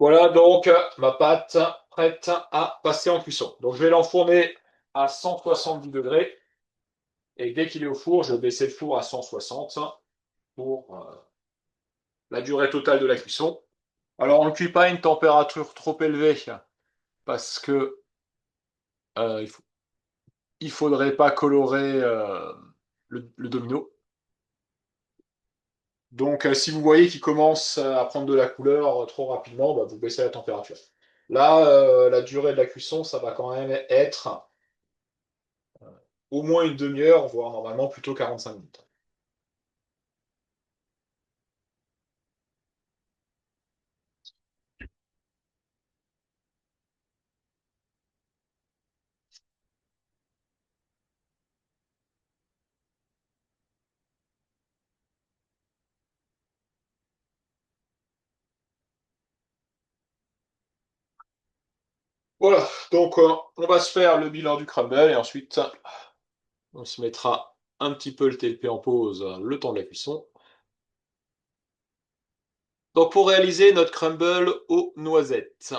Voilà donc ma pâte prête à passer en cuisson. Donc je vais l'enfourner à 170 degrés. Et dès qu'il est au four, je vais baisser le four à 160 pour la durée totale de la cuisson. Alors on ne cuit pas à une température trop élevée parce que euh, il faudrait pas colorer le domino. Donc si vous voyez qu'il commence à prendre de la couleur trop rapidement, bah, vous baissez la température. Là, la durée de la cuisson, ça va quand même être au moins une demi-heure, voire normalement plutôt 45 minutes. Voilà, donc on va se faire le bilan du crumble et ensuite on se mettra un petit peu le TLP en pause le temps de la cuisson. Donc pour réaliser notre crumble aux noisettes,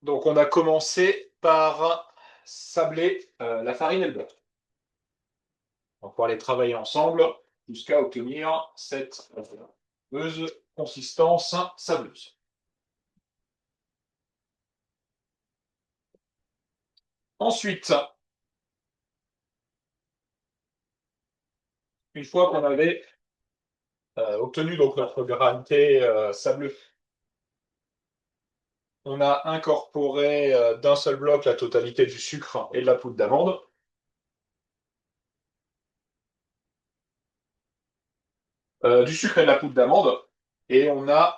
donc on a commencé par sabler la farine et le beurre. On va aller travailler ensemble jusqu'à obtenir cette fameuse consistance sableuse. Ensuite, une fois qu'on avait obtenu donc notre granité sableux, on a incorporé d'un seul bloc la totalité du sucre et de la poudre d'amande. Du sucre et de la poudre d'amande. Et on a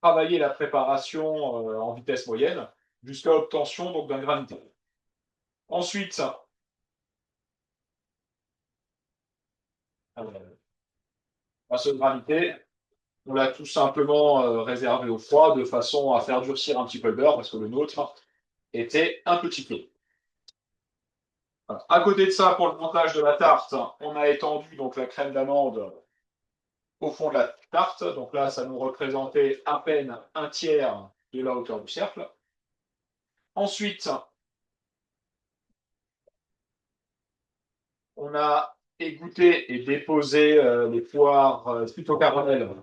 travaillé la préparation en vitesse moyenne jusqu'à l'obtention donc d'un granité. Ensuite, à ce granité, on l'a tout simplement réservé au froid de façon à faire durcir un petit peu le beurre parce que le nôtre était un petit peu. Voilà. À côté de ça, pour le montage de la tarte, on a étendu donc la crème d'amande au fond de la tarte. Donc là, ça nous représentait à peine un tiers de la hauteur du cercle. Ensuite, on a égoutté et déposé les poires suite au caramel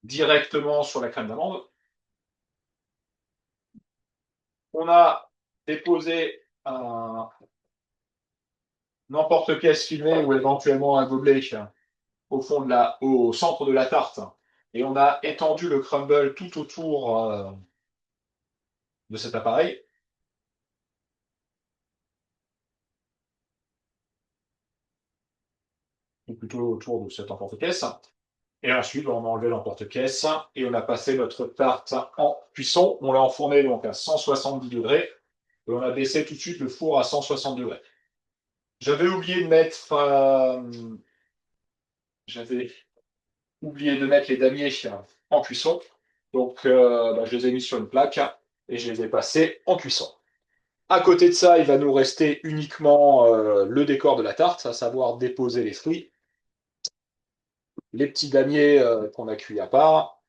directement sur la crème d'amande. On a déposé un emporte-pièce filmé ou éventuellement un gobelet au centre de la tarte. Et on a étendu le crumble tout autour de cet appareil. Ou plutôt autour de cet emporte-pièce. Et ensuite, on a enlevé l'emporte-pièce et on a passé notre tarte en cuisson. On l'a enfourné donc à 170 degrés et on a baissé tout de suite le four à 160 degrés. J'avais oublié de mettre, j'avais oublié de mettre les damiers en cuisson. Donc, je les ai mis sur une plaque et je les ai passés en cuisson. À côté de ça, il va nous rester uniquement le décor de la tarte, à savoir déposer les fruits, les petits damiers qu'on a cuits à part,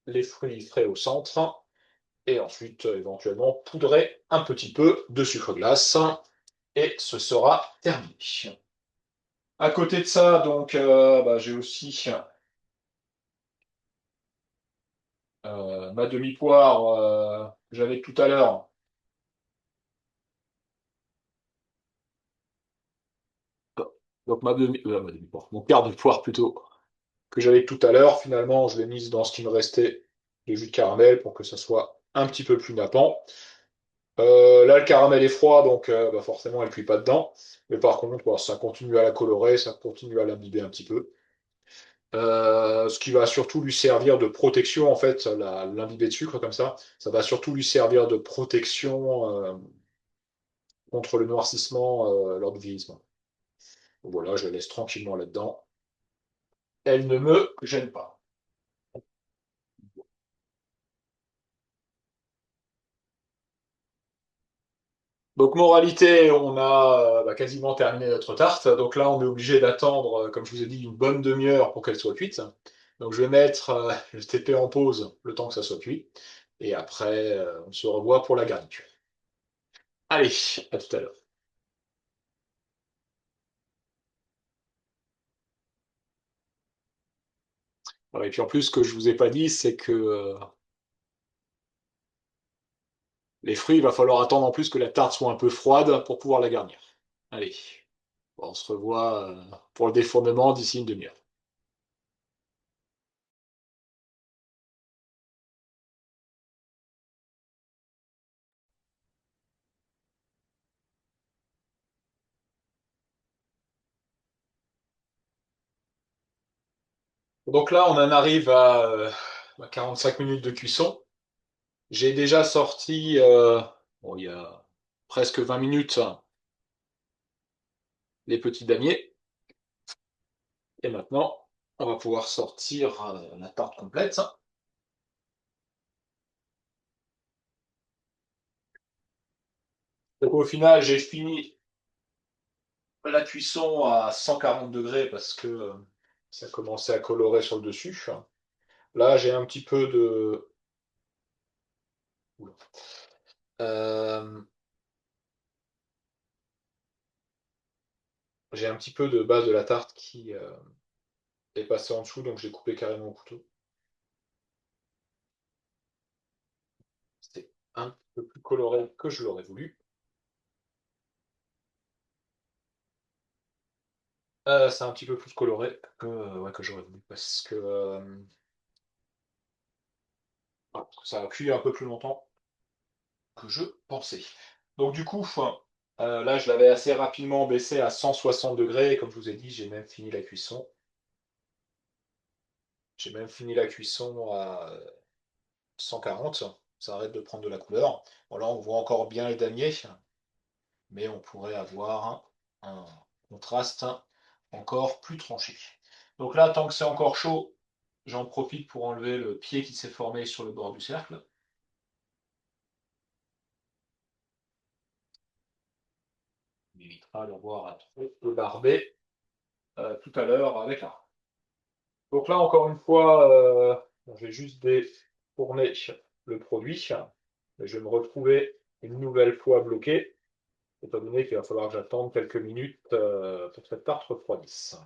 les fruits frais au centre, et ensuite éventuellement poudrer un petit peu de sucre glace, et ce sera terminé. À côté de ça, donc, j'ai aussi ma demi-poire que j'avais tout à l'heure. Donc ma demi-poire, mon quart de poire plutôt, que j'avais tout à l'heure. Finalement, je l'ai mise dans ce qui me restait de jus de caramel pour que ça soit un petit peu plus nappant. Là, le caramel est froid, donc bah, forcément, elle ne cuit pas dedans. Mais par contre, bon, ça continue à la colorer, ça continue à l'imbiber un petit peu. Ce qui va surtout lui servir de protection, en fait, l'imbibé de sucre comme ça va surtout lui servir de protection contre le noircissement lors du vieillissement. Donc voilà, je la laisse tranquillement là-dedans. Elle ne me gêne pas. Donc, moralité, on a bah, quasiment terminé notre tarte. Donc là, on est obligé d'attendre, comme je vous ai dit, une bonne demi-heure pour qu'elle soit cuite. Donc, je vais mettre le TP en pause le temps que ça soit cuit. Et après, on se revoit pour la garniture. Allez, à tout à l'heure. Ouais, et puis en plus, ce que je vous ai pas dit, c'est que les fruits, il va falloir attendre en plus que la tarte soit un peu froide pour pouvoir la garnir. Allez, bon, on se revoit pour le défournement d'ici une demi-heure. Donc là, on en arrive à 45 minutes de cuisson. J'ai déjà sorti, bon, il y a presque 20 minutes, les petits damiers. Et maintenant, on va pouvoir sortir la tarte complète. Donc au final, j'ai fini la cuisson à 140 degrés parce que ça commençait à colorer sur le dessus. Là, j'ai un petit peu de... Oula. Euh, j'ai un petit peu de base de la tarte qui est passé en dessous, donc j'ai coupé carrément au couteau. C'était un peu plus coloré que je l'aurais voulu. C'est un petit peu plus coloré que, ouais, que j'aurais voulu parce que, parce que ça a cuit un peu plus longtemps que je pensais. Donc du coup, là, je l'avais assez rapidement baissé à 160 degrés. Et comme je vous ai dit, j'ai même fini la cuisson. J'ai même fini la cuisson à 140. Ça arrête de prendre de la couleur. Bon, là, on voit encore bien les damiers, mais on pourrait avoir un contraste encore plus tranché. Donc là, tant que c'est encore chaud, j'en profite pour enlever le pied qui s'est formé sur le bord du cercle. On évitera de voir à trop barber tout à l'heure avec la. Donc là, encore une fois, je vais juste défourner le produit. Je vais me retrouver une nouvelle fois bloqué, étant donné qu'il va falloir que j'attende quelques minutes pour que cette tarte refroidisse.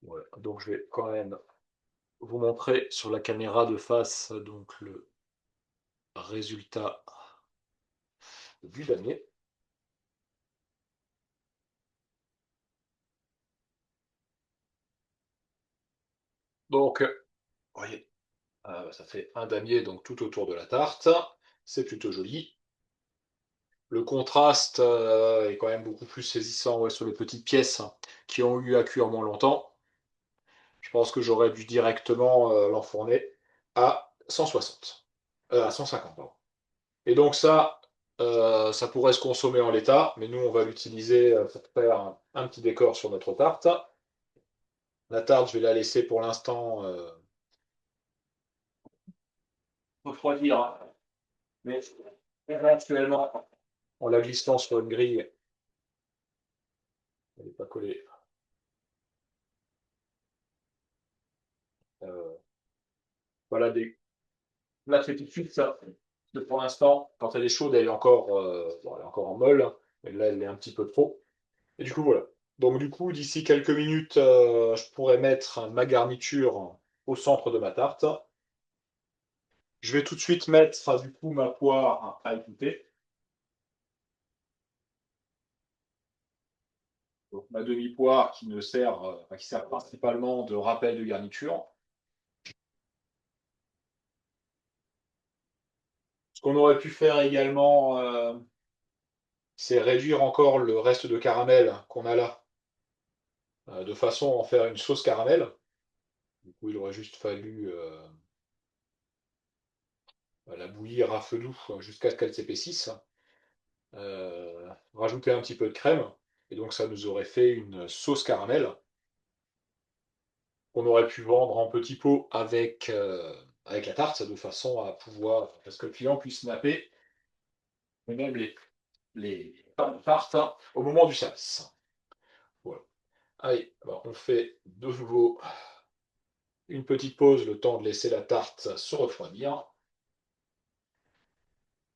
Voilà. Donc je vais quand même vous montrer sur la caméra de face donc le résultat du damier. Donc, vous voyez, ça fait un damier donc tout autour de la tarte. C'est plutôt joli. Le contraste est quand même beaucoup plus saisissant ouais, sur les petites pièces qui ont eu à cuire moins longtemps. Je pense que j'aurais dû directement l'enfourner à 160. À 150, pardon. Et donc ça pourrait se consommer en l'état, mais nous, on va l'utiliser pour faire un petit décor sur notre tarte. La tarte, je vais la laisser pour l'instant refroidir, mais éventuellement, en la glissant sur une grille, elle n'est pas collée. Euh, voilà, là, c'est tout de suite ça. Pour l'instant, quand elle est chaude, elle est encore, bon, elle est encore en molle, mais là, elle est un petit peu trop. Et du coup, voilà. Donc, du coup, d'ici quelques minutes, je pourrais mettre ma garniture au centre de ma tarte. Je vais tout de suite mettre, du coup, ma poire à égoutter. Donc, ma demi-poire qui me sert, qui sert principalement de rappel de garniture. qu'on aurait pu faire également, c'est réduire encore le reste de caramel qu'on a là, de façon à en faire une sauce caramel. Du coup, il aurait juste fallu la bouillir à feu doux jusqu'à ce qu'elle s'épaississe, rajouter un petit peu de crème, et donc ça nous aurait fait une sauce caramel qu'on aurait pu vendre en petits pots avec la tarte, de façon à pouvoir, parce que le client puisse snapper même les tartes hein, au moment du service. Voilà. Allez, alors on fait de nouveau une petite pause, le temps de laisser la tarte se refroidir.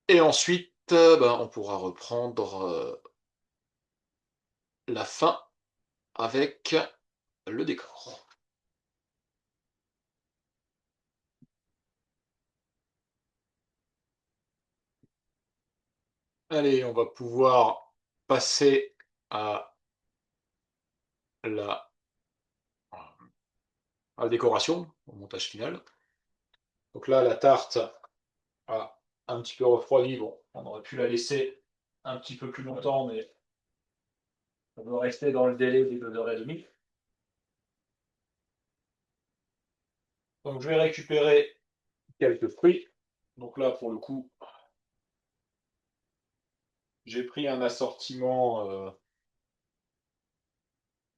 Et ensuite, ben, on pourra reprendre la fin avec le décor. Allez, on va pouvoir passer à la, à la décoration, au montage final. Donc là, la tarte a un petit peu refroidi. Bon, on aurait pu la laisser un petit peu plus longtemps, mais on doit rester dans le délai des 2h30. Donc je vais récupérer quelques fruits. Donc là, pour le coup, j'ai pris un assortiment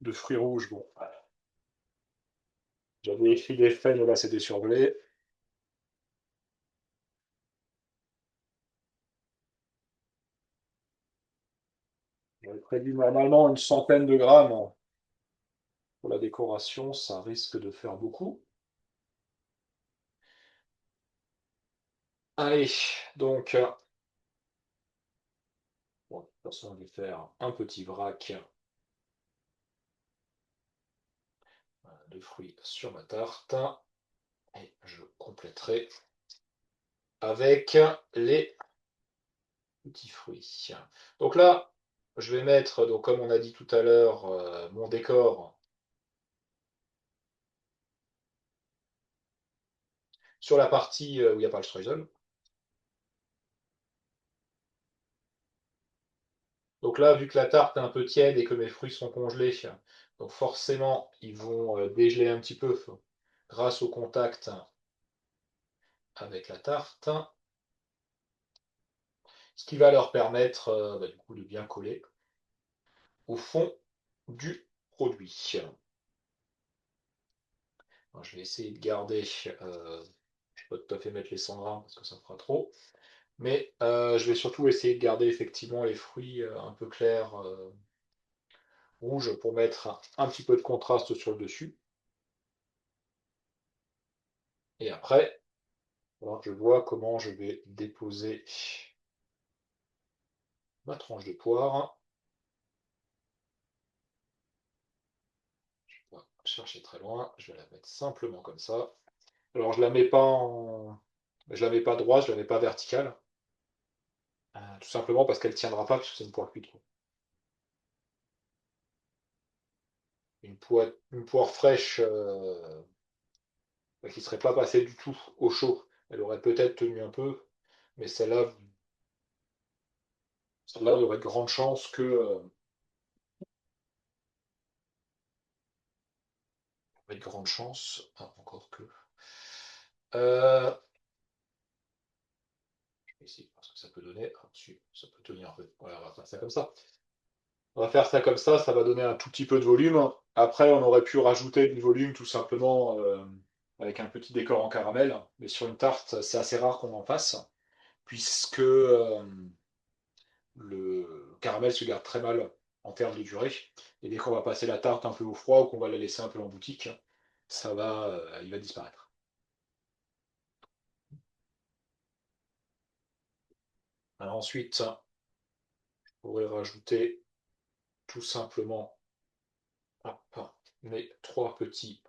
de fruits rouges. Bon, j'avais écrit des faits, mais là c'était surgelé. J'avais prévu normalement une centaine de grammes pour la décoration, ça risque de faire beaucoup. Allez, donc, bon, de toute façon, je vais faire un petit vrac de fruits sur ma tarte. Et je compléterai avec les petits fruits. Donc là, je vais mettre, donc comme on a dit tout à l'heure, mon décor sur la partie où il n'y a pas le streusel. Donc là, vu que la tarte est un peu tiède et que mes fruits sont congelés, donc forcément, ils vont dégeler un petit peu grâce au contact avec la tarte, ce qui va leur permettre bah, du coup de bien coller au fond du produit. Alors, je vais essayer de garder, je ne vais pas tout à fait mettre les 100 grammes parce que ça fera trop, mais je vais surtout essayer de garder effectivement les fruits un peu clairs rouges pour mettre un petit peu de contraste sur le dessus. Et après, alors, je vois comment je vais déposer ma tranche de poire. Je vais pas chercher très loin, je vais la mettre simplement comme ça. Alors je la mets pas droite, je la mets pas verticale, tout simplement parce qu'elle tiendra pas puisque c'est une poire cuite. Une poire fraîche qui ne serait pas passée du tout au chaud, elle aurait peut-être tenu un peu, mais celle-là, il y aurait de grandes chances que, il y aurait de grandes chances, ah, encore que. Euh, je vais essayer de voir ce que ça peut donner. Ah, ça peut tenir un peu. Voilà, on va faire ça comme ça. On va faire ça comme ça va donner un tout petit peu de volume. Après, on aurait pu rajouter du volume tout simplement avec un petit décor en caramel. Mais sur une tarte, c'est assez rare qu'on en fasse, puisque le caramel se garde très mal en termes de durée. Et dès qu'on va passer la tarte un peu au froid ou qu'on va la laisser un peu en boutique, il va disparaître. Alors ensuite, on pourrait rajouter tout simplement hop, mes trois petits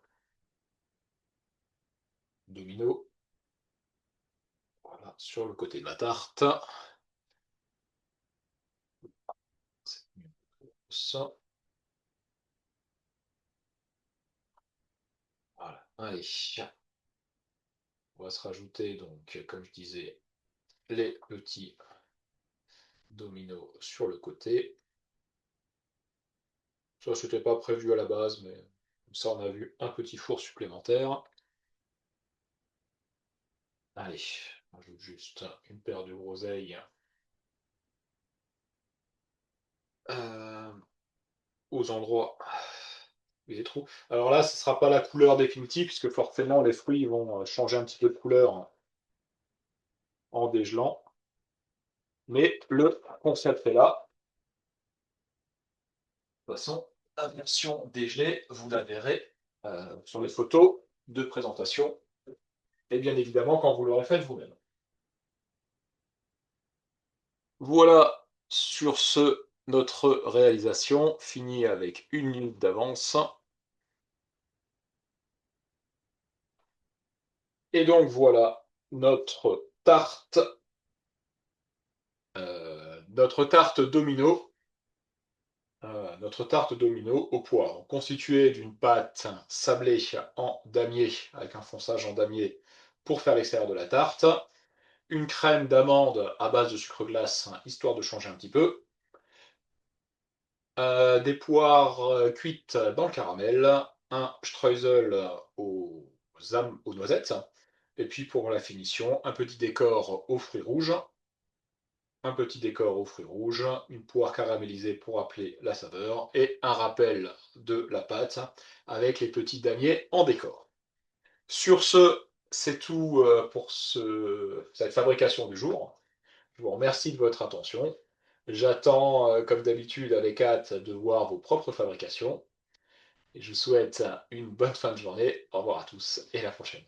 dominos voilà, sur le côté de la tarte. Ça, voilà. Allez, on va se rajouter donc, comme je disais, les petits dominos sur le côté. Ça, c'était pas prévu à la base, mais comme ça, on a vu un petit four supplémentaire. Allez, on ajoute juste une paire de groseilles euh, aux endroits où il y a des trous. Alors là, ce ne sera pas la couleur définitive, puisque forcément, les fruits vont changer un petit peu de couleur en dégelant. Mais le concept est là. De toute façon, la version dégelée, vous la verrez sur les photos de présentation. Et bien évidemment, quand vous l'aurez fait vous-même. Voilà, sur ce, notre réalisation finie avec 1 minute d'avance. Et donc voilà notre tarte domino, au poire, constituée d'une pâte sablée en damier, avec un fonçage en damier pour faire l'extérieur de la tarte, une crème d'amande à base de sucre glace, histoire de changer un petit peu, des poires cuites dans le caramel, un streusel aux noisettes, et puis pour la finition, un petit décor aux fruits rouges, une poire caramélisée pour appeler la saveur, et un rappel de la pâte avec les petits damiers en décor. Sur ce, c'est tout pour cette fabrication du jour. Je vous remercie de votre attention. J'attends, comme d'habitude, avec hâte de voir vos propres fabrications. Et je vous souhaite une bonne fin de journée. Au revoir à tous et à la prochaine.